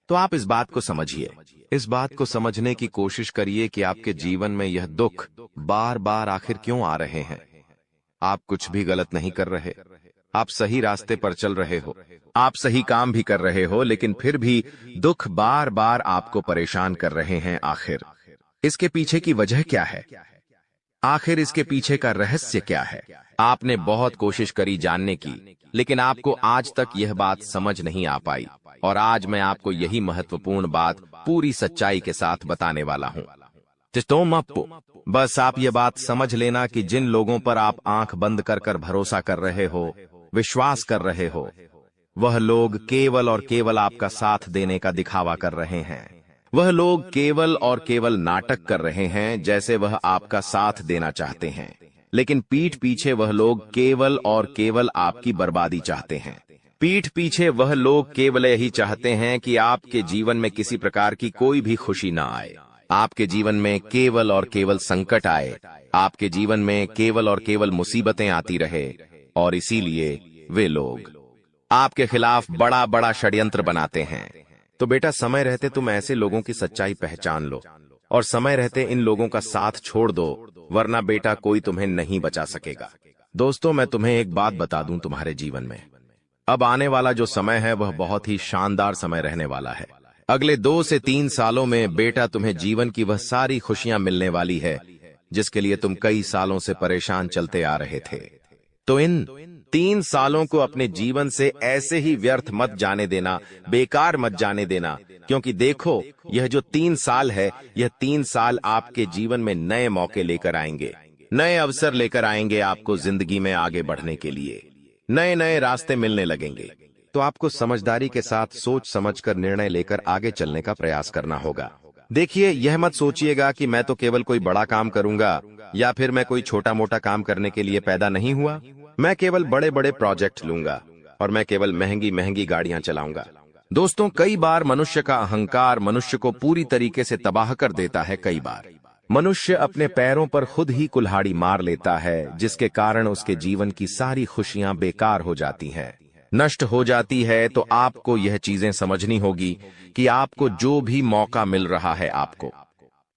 तो आप इस बात को समझिए, इस बात को समझने की कोशिश करिए कि आपके जीवन में यह दुख बार बार आखिर क्यों आ रहे हैं। आप कुछ भी गलत नहीं कर रहे, आप सही रास्ते पर चल रहे हो, आप सही काम भी कर रहे हो, लेकिन फिर भी दुख बार बार आपको परेशान कर रहे हैं। आखिर इसके पीछे की वजह क्या है? आखिर इसके पीछे का रहस्य क्या है? आपने बहुत कोशिश करी जानने की, लेकिन आपको आज तक यह बात समझ नहीं आ पाई और आज मैं आपको यही महत्वपूर्ण बात पूरी सच्चाई के साथ बताने वाला हूं। बस आप ये बात समझ लेना कि जिन लोगों पर आप आंख बंद कर कर भरोसा कर रहे हो, विश्वास कर रहे हो, वह लोग केवल और केवल आपका साथ देने का दिखावा कर रहे हैं। वह लोग केवल और केवल नाटक कर रहे हैं जैसे वह आपका साथ देना चाहते हैं, लेकिन पीठ पीछे वह लोग केवल और केवल आपकी बर्बादी चाहते हैं। पीठ पीछे वह लोग केवल यही चाहते हैं कि आपके जीवन में किसी प्रकार की कोई भी खुशी ना आए, आपके जीवन में केवल और केवल संकट आए, आपके जीवन में केवल और केवल मुसीबतें आती रहे। और इसीलिए वे लोग आपके खिलाफ बड़ा बड़ा षड्यंत्र बनाते हैं। तो बेटा, समय रहते तुम ऐसे लोगों की सच्चाई पहचान लो और समय रहते इन लोगों का साथ छोड़ दो, वरना बेटा कोई तुम्हें नहीं बचा सकेगा। दोस्तों, मैं तुम्हें एक बात बता दूं, तुम्हारे जीवन में अब आने वाला जो समय है वह बहुत ही शानदार समय रहने वाला है। अगले 2 से 3 सालों में बेटा तुम्हें जीवन की वह सारी खुशियां मिलने वाली है जिसके लिए तुम कई सालों से परेशान चलते आ रहे थे। तो इन 3 सालों को अपने जीवन से ऐसे ही व्यर्थ मत जाने देना, बेकार मत जाने देना, क्योंकि देखो, यह जो 3 साल है, यह 3 साल आपके जीवन में नए मौके लेकर आएंगे, नए अवसर लेकर आएंगे। आपको जिंदगी में आगे बढ़ने के लिए नए नए रास्ते मिलने लगेंगे। तो आपको समझदारी के साथ सोच समझकर निर्णय लेकर आगे चलने का प्रयास करना होगा। देखिए, यह मत सोचिएगा कि मैं तो केवल कोई बड़ा काम करूंगा या फिर मैं कोई छोटा मोटा काम करने के लिए पैदा नहीं हुआ। मैं केवल बड़े बड़े प्रोजेक्ट लूंगा और मैं केवल महंगी महंगी गाड़ियां चलाऊंगा। दोस्तों, कई बार मनुष्य का अहंकार मनुष्य को पूरी तरीके से तबाह कर देता है। कई बार मनुष्य अपने पैरों पर खुद ही कुल्हाड़ी मार लेता है, जिसके कारण उसके जीवन की सारी खुशियां बेकार हो जाती हैं, नष्ट हो जाती है। तो आपको यह चीजें समझनी होगी कि आपको जो भी मौका मिल रहा है, आपको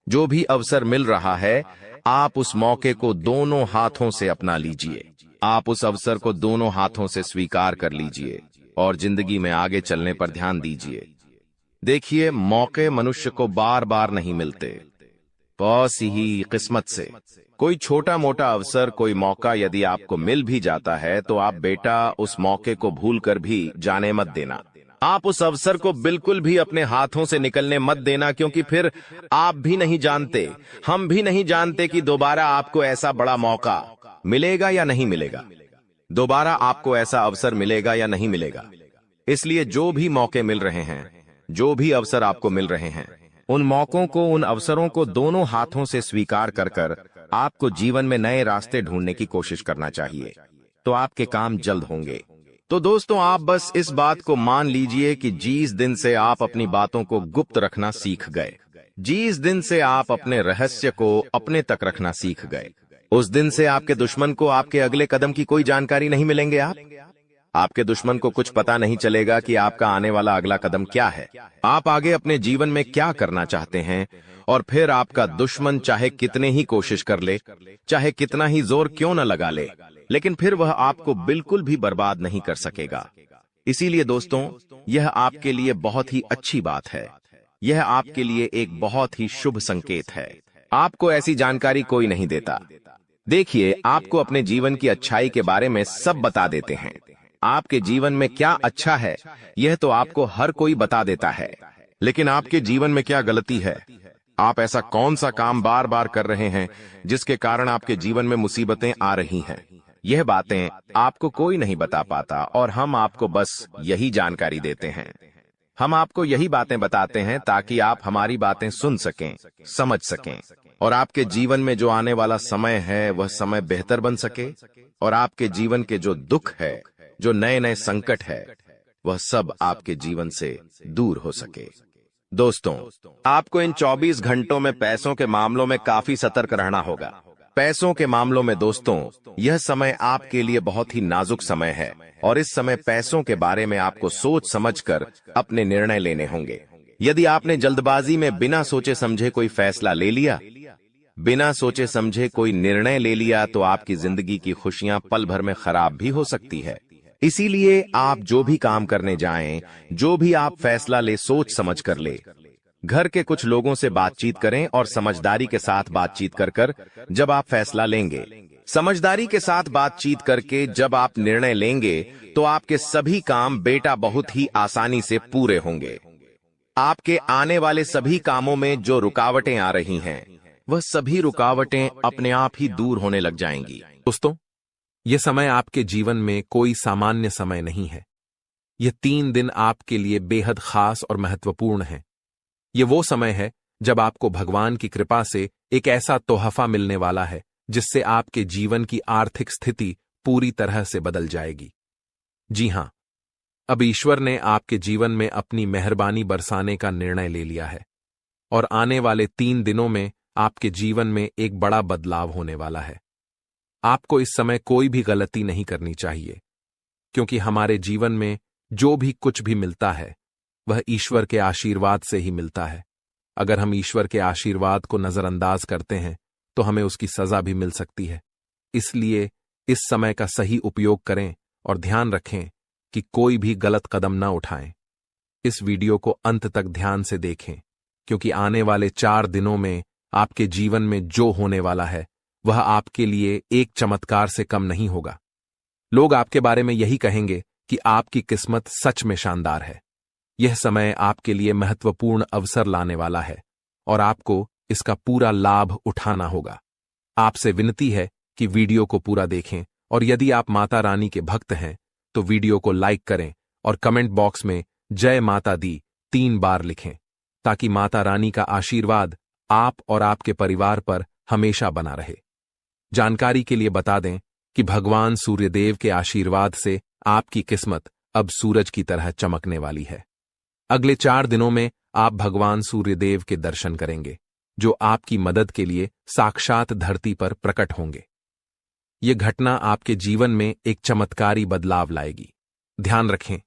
जो भी अवसर मिल रहा है, आप उस मौके को दोनों हाथों से अपना लीजिए। आप उस अवसर को दोनों हाथों से स्वीकार कर लीजिए और जिंदगी में आगे चलने पर ध्यान दीजिए। देखिए, मौके मनुष्य को बार बार नहीं मिलते, बहुत ही किस्मत से। कोई छोटा मोटा अवसर, कोई मौका यदि आपको मिल भी जाता है तो आप बेटा उस मौके को भूलकर भी जाने मत देना। आप उस अवसर को बिल्कुल भी अपने हाथों से निकलने मत देना, क्योंकि फिर आप भी नहीं जानते, हम भी नहीं जानते कि दोबारा आपको ऐसा बड़ा मौका मिलेगा या नहीं मिलेगा, दोबारा आपको ऐसा अवसर मिलेगा या नहीं मिलेगा। इसलिए जो भी मौके मिल रहे हैं, जो भी अवसर आपको मिल रहे हैं, उन मौकों को, उन अवसरों को दोनों हाथों से स्वीकार कर कर आपको जीवन में नए रास्ते ढूंढने की कोशिश करना चाहिए, तो आपके काम जल्द होंगे। तो दोस्तों, आप बस इस बात को मान लीजिए कि जिस दिन से आप अपनी बातों को गुप्त रखना सीख गए, जिस दिन से आप अपने रहस्य को अपने तक रखना सीख गए, उस दिन से आपके दुश्मन को आपके अगले कदम की कोई जानकारी नहीं मिलेंगे। आपके दुश्मन को कुछ पता नहीं चलेगा कि आपका आने वाला अगला कदम क्या है, आप आगे अपने जीवन में क्या करना चाहते हैं। और फिर आपका दुश्मन चाहे कितने ही कोशिश कर ले, चाहे कितना ही जोर क्यों न लगा ले, लेकिन फिर वह आपको बिल्कुल भी बर्बाद नहीं कर सकेगा। इसीलिए दोस्तों, यह आपके लिए बहुत ही अच्छी बात है, यह आपके लिए एक बहुत ही शुभ संकेत है। आपको ऐसी जानकारी कोई नहीं देता। देखिए, आपको अपने जीवन की अच्छाई के बारे में सब बता देते हैं। आपके जीवन में क्या अच्छा है, यह तो आपको हर कोई बता देता है, लेकिन आपके जीवन में क्या गलती है, आप ऐसा कौन सा काम बार बार कर रहे हैं जिसके कारण आपके जीवन में मुसीबतें आ रही हैं, यह बातें आपको कोई नहीं बता पाता और हम आपको बस यही जानकारी देते हैं। हम आपको यही बातें बताते हैं ताकि आप हमारी बातें सुन सकें, समझ सकें, और आपके जीवन में जो आने वाला समय है वह समय बेहतर बन सके, और आपके जीवन के जो दुख है, जो नए नए संकट है, वह सब आपके जीवन से दूर हो सके। दोस्तों, आपको इन 24 घंटों में पैसों के मामलों में काफी सतर्क रहना होगा। पैसों के मामलों में दोस्तों, यह समय आपके लिए बहुत ही नाजुक समय है, और इस समय पैसों के बारे में आपको सोच समझकर अपने निर्णय लेने होंगे। यदि आपने जल्दबाजी में बिना सोचे समझे कोई फैसला ले लिया, बिना सोचे समझे कोई निर्णय ले लिया, तो आपकी जिंदगी की खुशियां पल भर में खराब भी हो सकती है। इसीलिए आप जो भी काम करने जाएं, जो भी आप फैसला ले, सोच समझ कर ले। घर के कुछ लोगों से बातचीत करें और समझदारी के साथ बातचीत कर जब आप फैसला लेंगे, समझदारी के साथ बातचीत करके जब आप निर्णय लेंगे, तो आपके सभी काम बेटा बहुत ही आसानी से पूरे होंगे। आपके आने वाले सभी कामों में जो रुकावटें आ रही हैं, वह सभी रुकावटें अपने आप ही दूर होने लग जाएंगी। दोस्तों, यह समय आपके जीवन में कोई सामान्य समय नहीं है। यह 3 दिन आपके लिए बेहद खास और महत्वपूर्ण है। यह वो समय है जब आपको भगवान की कृपा से एक ऐसा तोहफा मिलने वाला है जिससे आपके जीवन की आर्थिक स्थिति पूरी तरह से बदल जाएगी। जी हां, अब ईश्वर ने आपके जीवन में अपनी मेहरबानी बरसाने का निर्णय ले लिया है, और आने वाले 3 दिनों में आपके जीवन में एक बड़ा बदलाव होने वाला है। आपको इस समय कोई भी गलती नहीं करनी चाहिए, क्योंकि हमारे जीवन में जो भी कुछ भी मिलता है वह ईश्वर के आशीर्वाद से ही मिलता है। अगर हम ईश्वर के आशीर्वाद को नजरअंदाज करते हैं तो हमें उसकी सजा भी मिल सकती है। इसलिए इस समय का सही उपयोग करें और ध्यान रखें कि कोई भी गलत कदम न उठाएं। इस वीडियो को अंत तक ध्यान से देखें, क्योंकि आने वाले 4 दिनों में आपके जीवन में जो होने वाला है वह आपके लिए एक चमत्कार से कम नहीं होगा। लोग आपके बारे में यही कहेंगे कि आपकी किस्मत सच में शानदार है। यह समय आपके लिए महत्वपूर्ण अवसर लाने वाला है और आपको इसका पूरा लाभ उठाना होगा। आपसे विनती है कि वीडियो को पूरा देखें, और यदि आप माता रानी के भक्त हैं तो वीडियो को लाइक करें और कमेंट बॉक्स में जय माता दी 3 बार लिखें, ताकि माता रानी का आशीर्वाद आप और आपके परिवार पर हमेशा बना रहे। जानकारी के लिए बता दें कि भगवान सूर्यदेव के आशीर्वाद से आपकी किस्मत अब सूरज की तरह चमकने वाली है। अगले 4 दिनों में आप भगवान सूर्यदेव के दर्शन करेंगे, जो आपकी मदद के लिए साक्षात धरती पर प्रकट होंगे। यह घटना आपके जीवन में एक चमत्कारी बदलाव लाएगी। ध्यान रखें,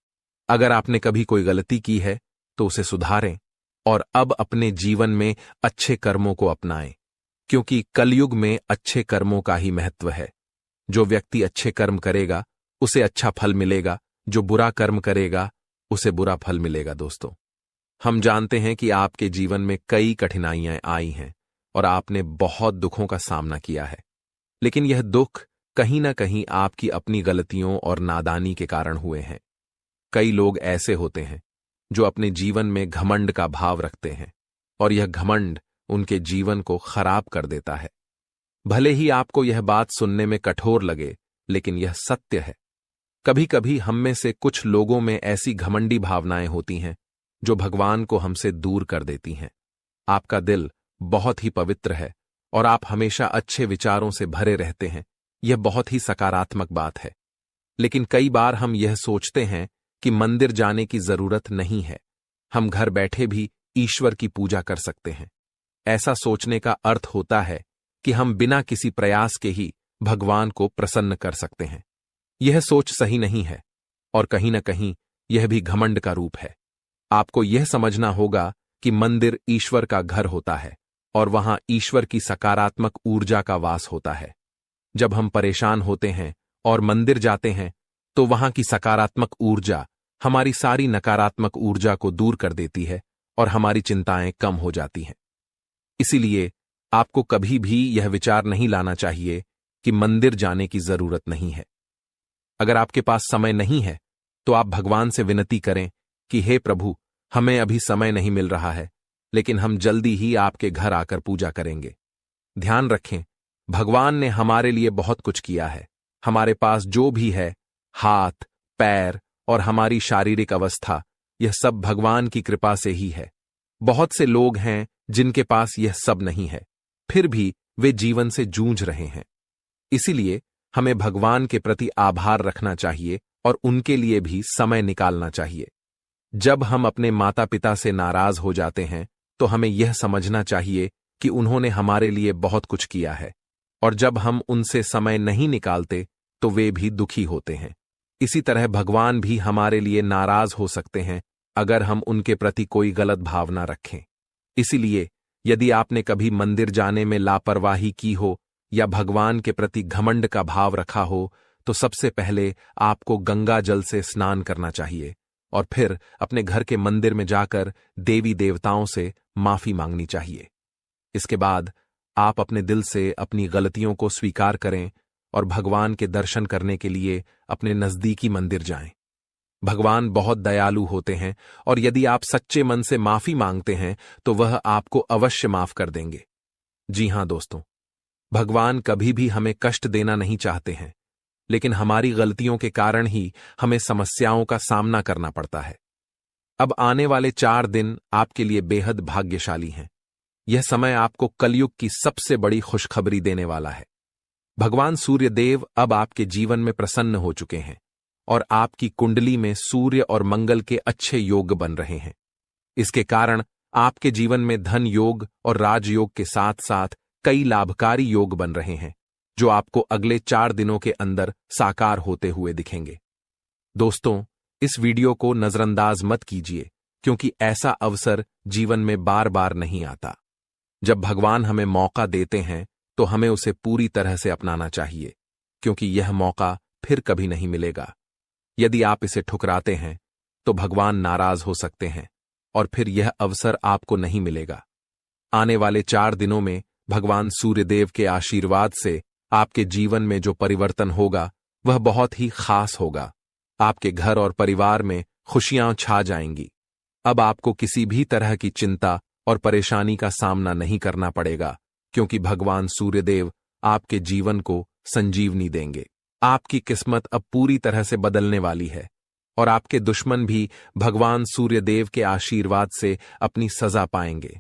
अगर आपने कभी कोई गलती की है तो उसे सुधारें और अब अपने जीवन में अच्छे कर्मों को अपनाएं, क्योंकि कलयुग में अच्छे कर्मों का ही महत्व है। जो व्यक्ति अच्छे कर्म करेगा उसे अच्छा फल मिलेगा, जो बुरा कर्म करेगा उसे बुरा फल मिलेगा। दोस्तों, हम जानते हैं कि आपके जीवन में कई कठिनाइयां आई हैं और आपने बहुत दुखों का सामना किया है। लेकिन यह दुख कहीं ना कहीं आपकी अपनी गलतियों और नादानी के कारण हुए हैं। कई लोग ऐसे होते हैं जो अपने जीवन में घमंड का भाव रखते हैं और यह घमंड उनके जीवन को खराब कर देता है। भले ही आपको यह बात सुनने में कठोर लगे, लेकिन यह सत्य है। कभी कभी हम में से कुछ लोगों में ऐसी घमंडी भावनाएं होती हैं जो भगवान को हमसे दूर कर देती हैं। आपका दिल बहुत ही पवित्र है और आप हमेशा अच्छे विचारों से भरे रहते हैं। यह बहुत ही सकारात्मक बात है। लेकिन कई बार हम यह सोचते हैं कि मंदिर जाने की जरूरत नहीं है, हम घर बैठे भी ईश्वर की पूजा कर सकते हैं। ऐसा सोचने का अर्थ होता है कि हम बिना किसी प्रयास के ही भगवान को प्रसन्न कर सकते हैं। यह सोच सही नहीं है और कहीं न कहीं यह भी घमंड का रूप है। आपको यह समझना होगा कि मंदिर ईश्वर का घर होता है और वहां ईश्वर की सकारात्मक ऊर्जा का वास होता है। जब हम परेशान होते हैं और मंदिर जाते हैं तो वहां की सकारात्मक ऊर्जा हमारी सारी नकारात्मक ऊर्जा को दूर कर देती है और हमारी चिंताएं कम हो जाती हैं। इसीलिए आपको कभी भी यह विचार नहीं लाना चाहिए कि मंदिर जाने की जरूरत नहीं है। अगर आपके पास समय नहीं है तो आप भगवान से विनती करें कि हे प्रभु, हमें अभी समय नहीं मिल रहा है, लेकिन हम जल्दी ही आपके घर आकर पूजा करेंगे। ध्यान रखें, भगवान ने हमारे लिए बहुत कुछ किया है। हमारे पास जो भी है, हाथ, पैर और हमारी शारीरिक अवस्था, यह सब भगवान की कृपा से ही है। बहुत से लोग हैं जिनके पास यह सब नहीं है, फिर भी वे जीवन से जूझ रहे हैं। इसीलिए हमें भगवान के प्रति आभार रखना चाहिए और उनके लिए भी समय निकालना चाहिए। जब हम अपने माता पिता से नाराज हो जाते हैं तो हमें यह समझना चाहिए कि उन्होंने हमारे लिए बहुत कुछ किया है, और जब हम उनसे समय नहीं निकालते तो वे भी दुखी होते हैं। इसी तरह भगवान भी हमारे लिए नाराज हो सकते हैं अगर हम उनके प्रति कोई गलत भावना रखें। इसीलिए यदि आपने कभी मंदिर जाने में लापरवाही की हो या भगवान के प्रति घमंड का भाव रखा हो, तो सबसे पहले आपको गंगा जल से स्नान करना चाहिए और फिर अपने घर के मंदिर में जाकर देवी देवताओं से माफी मांगनी चाहिए। इसके बाद आप अपने दिल से अपनी गलतियों को स्वीकार करें और भगवान के दर्शन करने के लिए अपने नजदीकी मंदिर जाएं। भगवान बहुत दयालु होते हैं और यदि आप सच्चे मन से माफी मांगते हैं तो वह आपको अवश्य माफ कर देंगे। जी हां दोस्तों, भगवान कभी भी हमें कष्ट देना नहीं चाहते हैं, लेकिन हमारी गलतियों के कारण ही हमें समस्याओं का सामना करना पड़ता है। अब आने वाले 4 दिन आपके लिए बेहद भाग्यशाली हैं। यह समय आपको कलयुग की सबसे बड़ी खुशखबरी देने वाला है। भगवान सूर्य देव अब आपके जीवन में प्रसन्न हो चुके हैं और आपकी कुंडली में सूर्य और मंगल के अच्छे योग बन रहे हैं। इसके कारण आपके जीवन में धन योग और राजयोग के साथ साथ कई लाभकारी योग बन रहे हैं, जो आपको अगले 4 दिनों के अंदर साकार होते हुए दिखेंगे। दोस्तों, इस वीडियो को नजरअंदाज मत कीजिए, क्योंकि ऐसा अवसर जीवन में बार बार नहीं आता। जब भगवान हमें मौका देते हैं तो हमें उसे पूरी तरह से अपनाना चाहिए, क्योंकि यह मौका फिर कभी नहीं मिलेगा। यदि आप इसे ठुकराते हैं तो भगवान नाराज हो सकते हैं और फिर यह अवसर आपको नहीं मिलेगा। आने वाले 4 दिनों में भगवान सूर्यदेव के आशीर्वाद से आपके जीवन में जो परिवर्तन होगा वह बहुत ही खास होगा। आपके घर और परिवार में खुशियां छा जाएंगी। अब आपको किसी भी तरह की चिंता और परेशानी का सामना नहीं करना पड़ेगा, क्योंकि भगवान सूर्यदेव आपके जीवन को संजीवनी देंगे। आपकी किस्मत अब पूरी तरह से बदलने वाली है और आपके दुश्मन भी भगवान सूर्यदेव के आशीर्वाद से अपनी सजा पाएंगे।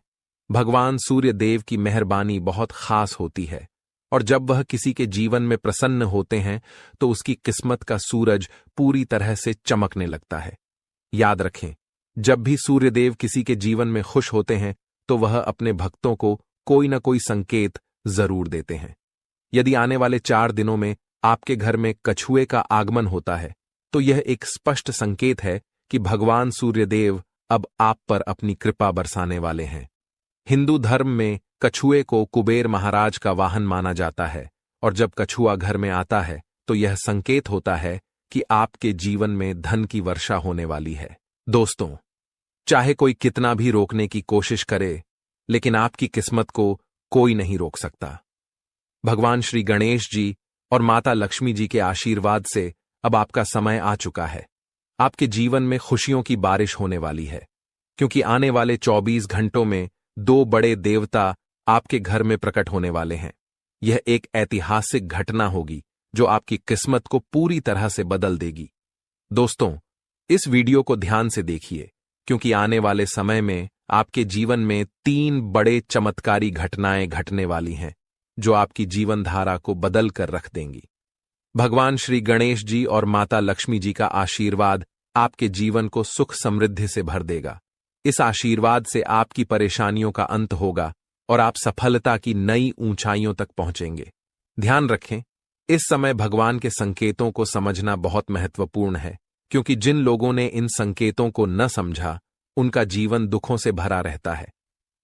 भगवान सूर्यदेव की मेहरबानी बहुत खास होती है और जब वह किसी के जीवन में प्रसन्न होते हैं तो उसकी किस्मत का सूरज पूरी तरह से चमकने लगता है। याद रखें, जब भी सूर्यदेव किसी के जीवन में खुश होते हैं तो वह अपने भक्तों को कोई न कोई संकेत जरूर देते हैं। यदि आने वाले 4 दिनों में आपके घर में कछुए का आगमन होता है तो यह एक स्पष्ट संकेत है कि भगवान सूर्यदेव अब आप पर अपनी कृपा बरसाने वाले हैं। हिंदू धर्म में कछुए को कुबेर महाराज का वाहन माना जाता है और जब कछुआ घर में आता है तो यह संकेत होता है कि आपके जीवन में धन की वर्षा होने वाली है। दोस्तों, चाहे कोई कितना भी रोकने की कोशिश करे, लेकिन आपकी किस्मत को कोई नहीं रोक सकता। भगवान श्री गणेश जी और माता लक्ष्मी जी के आशीर्वाद से अब आपका समय आ चुका है। आपके जीवन में खुशियों की बारिश होने वाली है, क्योंकि आने वाले 24 घंटों में 2 बड़े देवता आपके घर में प्रकट होने वाले हैं। यह एक ऐतिहासिक घटना होगी जो आपकी किस्मत को पूरी तरह से बदल देगी। दोस्तों, इस वीडियो को ध्यान से देखिए, क्योंकि आने वाले समय में आपके जीवन में 3 बड़े चमत्कारी घटनाएं घटने वाली हैं जो आपकी जीवन धारा को बदल कर रख देंगी। भगवान श्री गणेश जी और माता लक्ष्मी जी का आशीर्वाद आपके जीवन को सुख समृद्धि से भर देगा। इस आशीर्वाद से आपकी परेशानियों का अंत होगा और आप सफलता की नई ऊंचाइयों तक पहुंचेंगे। ध्यान रखें, इस समय भगवान के संकेतों को समझना बहुत महत्वपूर्ण है, क्योंकि जिन लोगों ने इन संकेतों को न समझा उनका जीवन दुखों से भरा रहता है।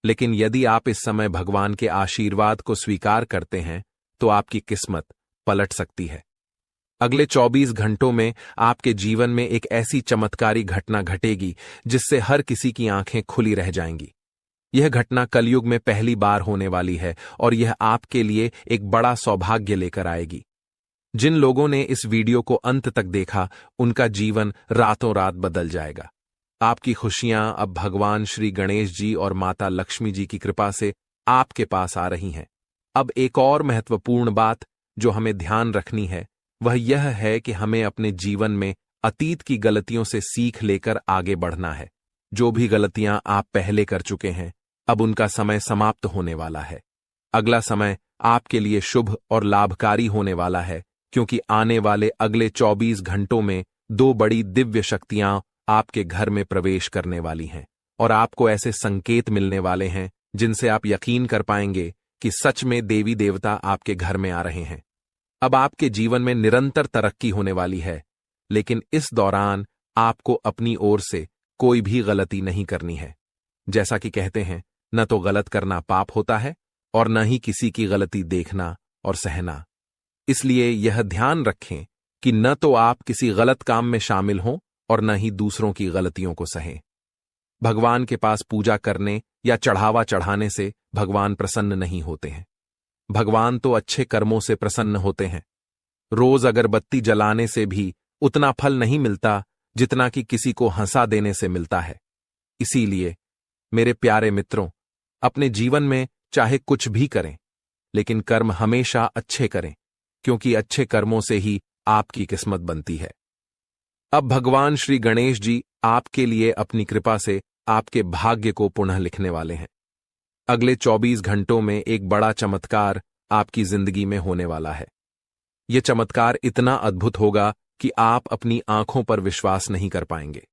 लेकिन यदि आप इस समय भगवान के आशीर्वाद को स्वीकार करते हैं तो आपकी किस्मत पलट सकती है। अगले 24 घंटों में आपके जीवन में एक ऐसी चमत्कारी घटना घटेगी जिससे हर किसी की आंखें खुली रह जाएंगी। यह घटना कलयुग में पहली बार होने वाली है और यह आपके लिए एक बड़ा सौभाग्य लेकर आएगी। जिन लोगों ने इस वीडियो को अंत तक देखा उनका जीवन रातों रात बदल जाएगा। आपकी खुशियां अब भगवान श्री गणेश जी और माता लक्ष्मी जी की कृपा से आपके पास आ रही हैं। अब एक और महत्वपूर्ण बात जो हमें ध्यान रखनी है वह यह है कि हमें अपने जीवन में अतीत की गलतियों से सीख लेकर आगे बढ़ना है। जो भी गलतियां आप पहले कर चुके हैं अब उनका समय समाप्त होने वाला है। अगला समय आपके लिए शुभ और लाभकारी होने वाला है, क्योंकि आने वाले अगले 24 घंटों में 2 बड़ी दिव्य शक्तियां आपके घर में प्रवेश करने वाली हैं और आपको ऐसे संकेत मिलने वाले हैं जिनसे आप यकीन कर पाएंगे कि सच में देवी देवता आपके घर में आ रहे हैं। अब आपके जीवन में निरंतर तरक्की होने वाली है, लेकिन इस दौरान आपको अपनी ओर से कोई भी गलती नहीं करनी है। जैसा कि कहते हैं, न तो गलत करना पाप होता है और न ही किसी की गलती देखना और सहना। इसलिए यह ध्यान रखें कि न तो आप किसी गलत काम में शामिल हों और न ही दूसरों की गलतियों को सहें। भगवान के पास पूजा करने या चढ़ावा चढ़ाने से भगवान प्रसन्न नहीं होते हैं। भगवान तो अच्छे कर्मों से प्रसन्न होते हैं। रोज अगरबत्ती जलाने से भी उतना फल नहीं मिलता जितना कि किसी को हंसा देने से मिलता है। इसीलिए मेरे प्यारे मित्रों, अपने जीवन में चाहे कुछ भी करें, लेकिन कर्म हमेशा अच्छे करें, क्योंकि अच्छे कर्मों से ही आपकी किस्मत बनती है। अब भगवान श्री गणेश जी आपके लिए अपनी कृपा से आपके भाग्य को पुनः लिखने वाले हैं। अगले 24 घंटों में एक बड़ा चमत्कार आपकी जिंदगी में होने वाला है। यह चमत्कार इतना अद्भुत होगा कि आप अपनी आंखों पर विश्वास नहीं कर पाएंगे।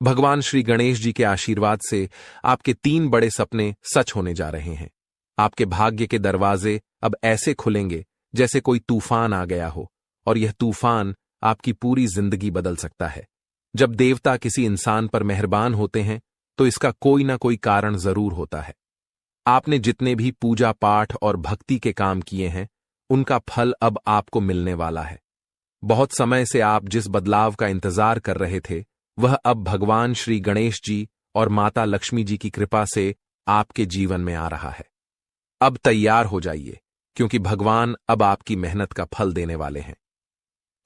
भगवान श्री गणेश जी के आशीर्वाद से आपके 3 बड़े सपने सच होने जा रहे हैं। आपके भाग्य के दरवाजे अब ऐसे खुलेंगे जैसे कोई तूफान आ गया हो, और यह तूफान आपकी पूरी जिंदगी बदल सकता है। जब देवता किसी इंसान पर मेहरबान होते हैं तो इसका कोई ना कोई कारण जरूर होता है। आपने जितने भी पूजा पाठ और भक्ति के काम किए हैं उनका फल अब आपको मिलने वाला है। बहुत समय से आप जिस बदलाव का इंतजार कर रहे थे वह अब भगवान श्री गणेश जी और माता लक्ष्मी जी की कृपा से आपके जीवन में आ रहा है। अब तैयार हो जाइए, क्योंकि भगवान अब आपकी मेहनत का फल देने वाले हैं।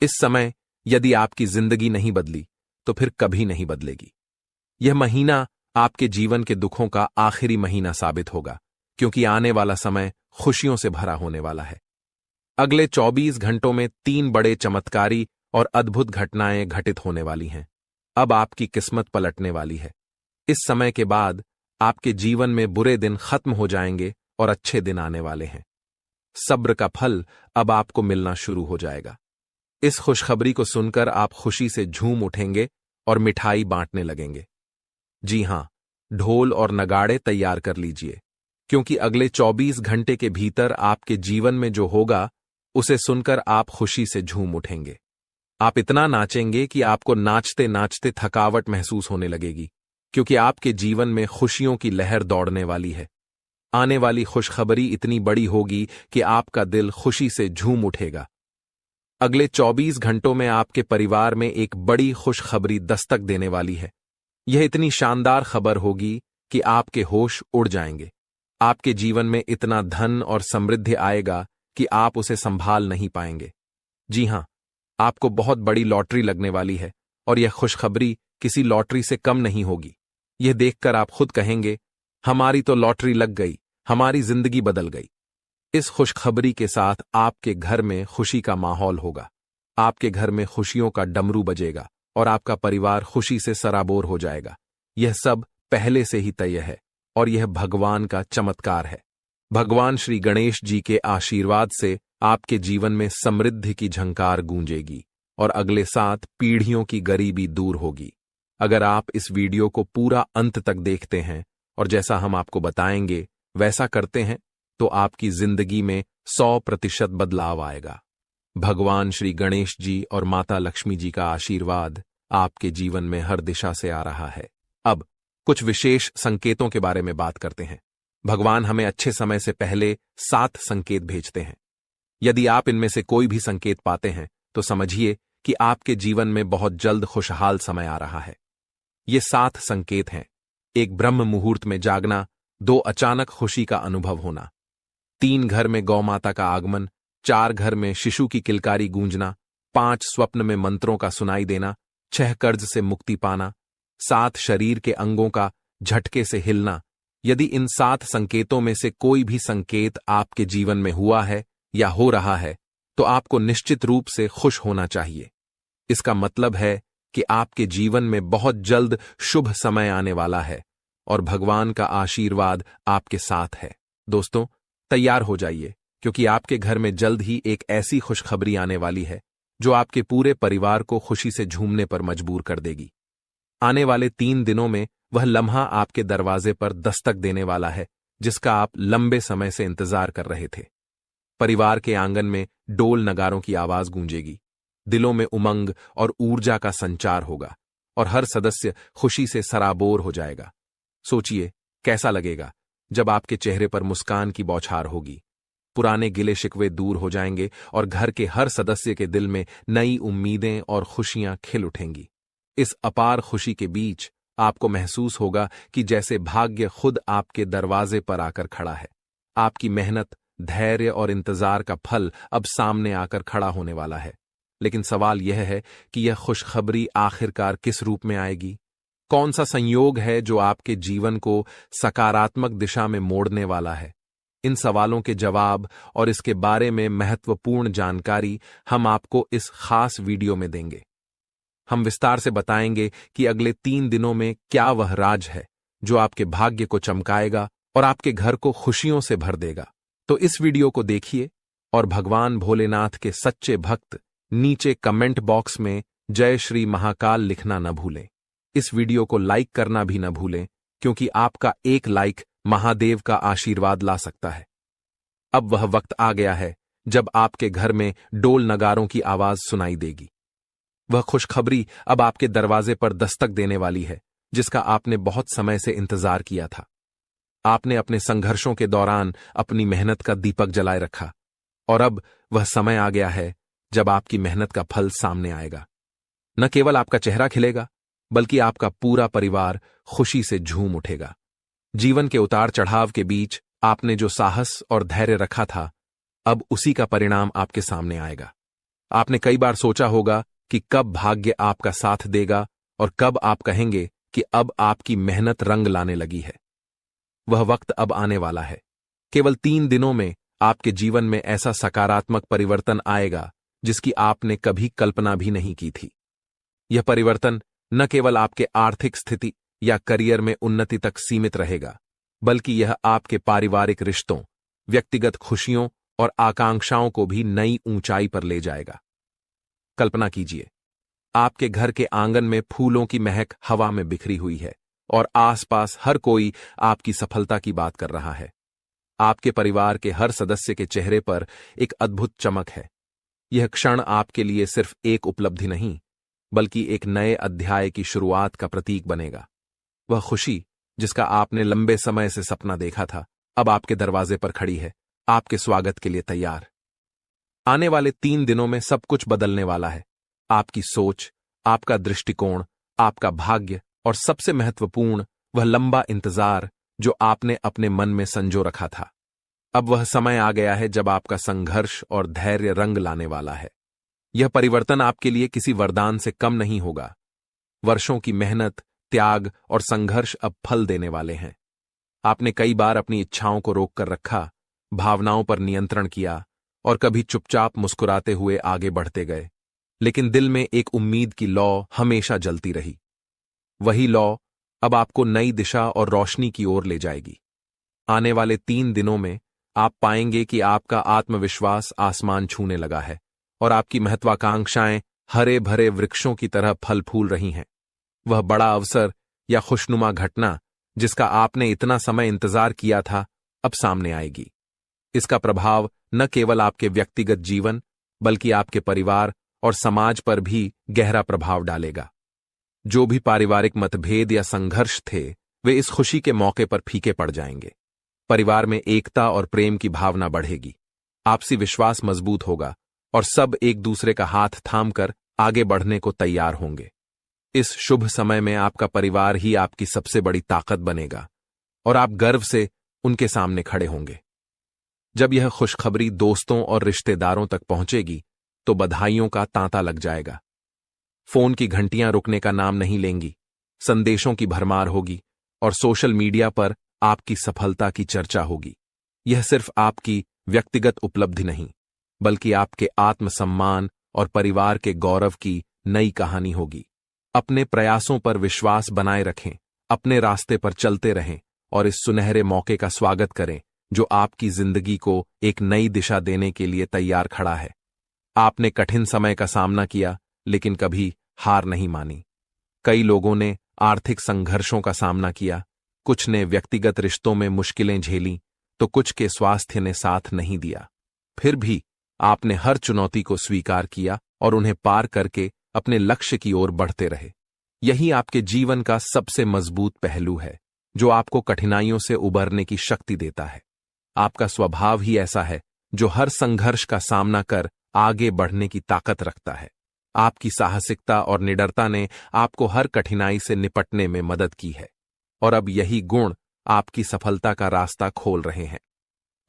इस समय यदि आपकी जिंदगी नहीं बदली तो फिर कभी नहीं बदलेगी। यह महीना आपके जीवन के दुखों का आखिरी महीना साबित होगा, क्योंकि आने वाला समय खुशियों से भरा होने वाला है। अगले 24 घंटों में 3 बड़े चमत्कारी और अद्भुत घटनाएं घटित होने वाली हैं। अब आपकी किस्मत पलटने वाली है। इस समय के बाद आपके जीवन में बुरे दिन खत्म हो जाएंगे और अच्छे दिन आने वाले हैं। सब्र का फल अब आपको मिलना शुरू हो जाएगा। इस खुशखबरी को सुनकर आप खुशी से झूम उठेंगे और मिठाई बांटने लगेंगे। जी हां, ढोल और नगाड़े तैयार कर लीजिए, क्योंकि अगले 24 घंटे के भीतर आपके जीवन में जो होगा उसे सुनकर आप खुशी से झूम उठेंगे। आप इतना नाचेंगे कि आपको नाचते नाचते थकावट महसूस होने लगेगी, क्योंकि आपके जीवन में खुशियों की लहर दौड़ने वाली है। आने वाली खुशखबरी इतनी बड़ी होगी कि आपका दिल खुशी से झूम उठेगा। अगले 24 घंटों में आपके परिवार में एक बड़ी खुशखबरी दस्तक देने वाली है। यह इतनी शानदार खबर होगी कि आपके होश उड़ जाएंगे। आपके जीवन में इतना धन और समृद्धि आएगा कि आप उसे संभाल नहीं पाएंगे। जी हां, आपको बहुत बड़ी लॉटरी लगने वाली है और यह खुशखबरी किसी लॉटरी से कम नहीं होगी। यह देखकर आप खुद कहेंगे, हमारी तो लॉटरी लग गई, हमारी जिंदगी बदल गई। इस खुशखबरी के साथ आपके घर में खुशी का माहौल होगा। आपके घर में खुशियों का डमरू बजेगा और आपका परिवार खुशी से सराबोर हो जाएगा। यह सब पहले से ही तय है और यह भगवान का चमत्कार है। भगवान श्री गणेश जी के आशीर्वाद से आपके जीवन में समृद्धि की झंकार गूंजेगी और अगले 7 पीढ़ियों की गरीबी दूर होगी। अगर आप इस वीडियो को पूरा अंत तक देखते हैं और जैसा हम आपको बताएंगे वैसा करते हैं तो आपकी जिंदगी में 100% बदलाव आएगा। भगवान श्री गणेश जी और माता लक्ष्मी जी का आशीर्वाद आपके जीवन में हर दिशा से आ रहा है। अब कुछ विशेष संकेतों के बारे में बात करते हैं। भगवान हमें अच्छे समय से पहले 7 संकेत भेजते हैं। यदि आप इनमें से कोई भी संकेत पाते हैं तो समझिए कि आपके जीवन में बहुत जल्द खुशहाल समय आ रहा है। ये 7 संकेत हैं। 1 ब्रह्म मुहूर्त में जागना, 2 अचानक खुशी का अनुभव होना, 3 घर में गौ माता का आगमन, 4 घर में शिशु की किलकारी गूंजना, 5 स्वप्न में मंत्रों का सुनाई देना, 6 कर्ज से मुक्ति पाना, 7 शरीर के अंगों का झटके से हिलना। यदि इन 7 संकेतों में से कोई भी संकेत आपके जीवन में हुआ है या हो रहा है तो आपको निश्चित रूप से खुश होना चाहिए। इसका मतलब है कि आपके जीवन में बहुत जल्द शुभ समय आने वाला है और भगवान का आशीर्वाद आपके साथ है। दोस्तों, तैयार हो जाइए क्योंकि आपके घर में जल्द ही एक ऐसी खुशखबरी आने वाली है जो आपके पूरे परिवार को खुशी से झूमने पर मजबूर कर देगी। आने वाले 3 दिनों में वह लम्हा आपके दरवाजे पर दस्तक देने वाला है जिसका आप लंबे समय से इंतजार कर रहे थे। परिवार के आंगन में डोल नगारों की आवाज गूंजेगी, दिलों में उमंग और ऊर्जा का संचार होगा और हर सदस्य खुशी से सराबोर हो जाएगा। सोचिए कैसा लगेगा जब आपके चेहरे पर मुस्कान की बौछार होगी। पुराने गिले शिकवे दूर हो जाएंगे और घर के हर सदस्य के दिल में नई उम्मीदें और खुशियां खिल उठेंगी। इस अपार खुशी के बीच आपको महसूस होगा कि जैसे भाग्य खुद आपके दरवाजे पर आकर खड़ा है। आपकी मेहनत, धैर्य और इंतजार का फल अब सामने आकर खड़ा होने वाला है। लेकिन सवाल यह है कि यह खुशखबरी आखिरकार किस रूप में आएगी? कौन सा संयोग है जो आपके जीवन को सकारात्मक दिशा में मोड़ने वाला है? इन सवालों के जवाब और इसके बारे में महत्वपूर्ण जानकारी हम आपको इस खास वीडियो में देंगे। हम विस्तार से बताएंगे कि अगले 3 दिनों में क्या वह राज है जो आपके भाग्य को चमकाएगा और आपके घर को खुशियों से भर देगा। तो इस वीडियो को देखिए और भगवान भोलेनाथ के सच्चे भक्त नीचे कमेंट बॉक्स में जय श्री महाकाल लिखना न भूलें। इस वीडियो को लाइक करना भी न भूलें क्योंकि आपका एक लाइक महादेव का आशीर्वाद ला सकता है। अब वह वक्त आ गया है जब आपके घर में डोल नगारों की आवाज सुनाई देगी। वह खुशखबरी अब आपके दरवाजे पर दस्तक देने वाली है जिसका आपने बहुत समय से इंतजार किया था। आपने अपने संघर्षों के दौरान अपनी मेहनत का दीपक जलाए रखा और अब वह समय आ गया है जब आपकी मेहनत का फल सामने आएगा। न केवल आपका चेहरा खिलेगा बल्कि आपका पूरा परिवार खुशी से झूम उठेगा। जीवन के उतार चढ़ाव के बीच आपने जो साहस और धैर्य रखा था, अब उसी का परिणाम आपके सामने आएगा। आपने कई बार सोचा होगा कि कब भाग्य आपका साथ देगा और कब आप कहेंगे कि अब आपकी मेहनत रंग लाने लगी है। वह वक्त अब आने वाला है। केवल 3 दिनों में आपके जीवन में ऐसा सकारात्मक परिवर्तन आएगा जिसकी आपने कभी कल्पना भी नहीं की थी। यह परिवर्तन न केवल आपके आर्थिक स्थिति या करियर में उन्नति तक सीमित रहेगा, बल्कि यह आपके पारिवारिक रिश्तों, व्यक्तिगत खुशियों और आकांक्षाओं को भी नई ऊंचाई पर ले जाएगा। कल्पना कीजिए, आपके घर के आंगन में फूलों की महक हवा में बिखरी हुई है और आसपास हर कोई आपकी सफलता की बात कर रहा है। आपके परिवार के हर सदस्य के चेहरे पर एक अद्भुत चमक है। यह क्षण आपके लिए सिर्फ एक उपलब्धि नहीं, बल्कि एक नए अध्याय की शुरुआत का प्रतीक बनेगा। वह खुशी जिसका आपने लंबे समय से सपना देखा था, अब आपके दरवाजे पर खड़ी है, आपके स्वागत के लिए तैयार। आने वाले 3 दिनों में सब कुछ बदलने वाला है। आपकी सोच, आपका दृष्टिकोण, आपका भाग्य और सबसे महत्वपूर्ण वह लंबा इंतजार जो आपने अपने मन में संजो रखा था। अब वह समय आ गया है जब आपका संघर्ष और धैर्य रंग लाने वाला है। यह परिवर्तन आपके लिए किसी वरदान से कम नहीं होगा। वर्षों की मेहनत, त्याग और संघर्ष अब फल देने वाले हैं। आपने कई बार अपनी इच्छाओं को रोक कर रखा, भावनाओं पर नियंत्रण किया और कभी चुपचाप मुस्कुराते हुए आगे बढ़ते गए, लेकिन दिल में एक उम्मीद की लौ हमेशा जलती रही। वही लौ अब आपको नई दिशा और रोशनी की ओर ले जाएगी। आने वाले 3 दिनों में आप पाएंगे कि आपका आत्मविश्वास आसमान छूने लगा है और आपकी महत्वाकांक्षाएं हरे भरे वृक्षों की तरह फल फूल रही हैं। वह बड़ा अवसर या खुशनुमा घटना जिसका आपने इतना समय इंतजार किया था, अब सामने आएगी। इसका प्रभाव न केवल आपके व्यक्तिगत जीवन बल्कि आपके परिवार और समाज पर भी गहरा प्रभाव डालेगा। जो भी पारिवारिक मतभेद या संघर्ष थे, वे इस खुशी के मौके पर फीके पड़ जाएंगे। परिवार में एकता और प्रेम की भावना बढ़ेगी, आपसी विश्वास मजबूत होगा और सब एक दूसरे का हाथ थामकर आगे बढ़ने को तैयार होंगे। इस शुभ समय में आपका परिवार ही आपकी सबसे बड़ी ताकत बनेगा और आप गर्व से उनके सामने खड़े होंगे। जब यह खुशखबरी दोस्तों और रिश्तेदारों तक पहुंचेगी तो बधाइयों का तांता लग जाएगा। फोन की घंटियां रुकने का नाम नहीं लेंगी, संदेशों की भरमार होगी और सोशल मीडिया पर आपकी सफलता की चर्चा होगी। यह सिर्फ आपकी व्यक्तिगत उपलब्धि नहीं, बल्कि आपके आत्मसम्मान और परिवार के गौरव की नई कहानी होगी। अपने प्रयासों पर विश्वास बनाए रखें, अपने रास्ते पर चलते रहें और इस सुनहरे मौके का स्वागत करें जो आपकी जिंदगी को एक नई दिशा देने के लिए तैयार खड़ा है। आपने कठिन समय का सामना किया, लेकिन कभी हार नहीं मानी। कई लोगों ने आर्थिक संघर्षों का सामना किया, कुछ ने व्यक्तिगत रिश्तों में मुश्किलें झेली, तो कुछ के स्वास्थ्य ने साथ नहीं दिया। फिर भी आपने हर चुनौती को स्वीकार किया और उन्हें पार करके अपने लक्ष्य की ओर बढ़ते रहे। यही आपके जीवन का सबसे मजबूत पहलू है, जो आपको कठिनाइयों से उबरने की शक्ति देता है। आपका स्वभाव ही ऐसा है जो हर संघर्ष का सामना कर आगे बढ़ने की ताकत रखता है। आपकी साहसिकता और निडरता ने आपको हर कठिनाई से निपटने में मदद की है और अब यही गुण आपकी सफलता का रास्ता खोल रहे हैं।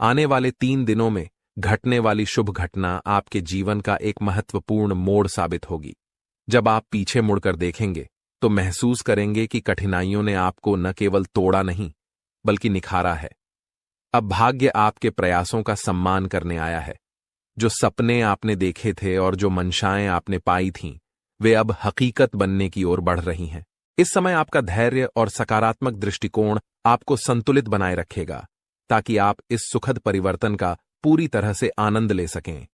आने वाले 3 दिनों में घटने वाली शुभ घटना आपके जीवन का एक महत्वपूर्ण मोड़ साबित होगी। जब आप पीछे मुड़कर देखेंगे तो महसूस करेंगे कि कठिनाइयों ने आपको न केवल तोड़ा नहीं, बल्कि निखारा है। अब भाग्य आपके प्रयासों का सम्मान करने आया है। जो सपने आपने देखे थे और जो मंशाएं आपने पाई थीं, वे अब हकीकत बनने की ओर बढ़ रही हैं। इस समय आपका धैर्य और सकारात्मक दृष्टिकोण आपको संतुलित बनाए रखेगा, ताकि आप इस सुखद परिवर्तन का पूरी तरह से आनंद ले सकें।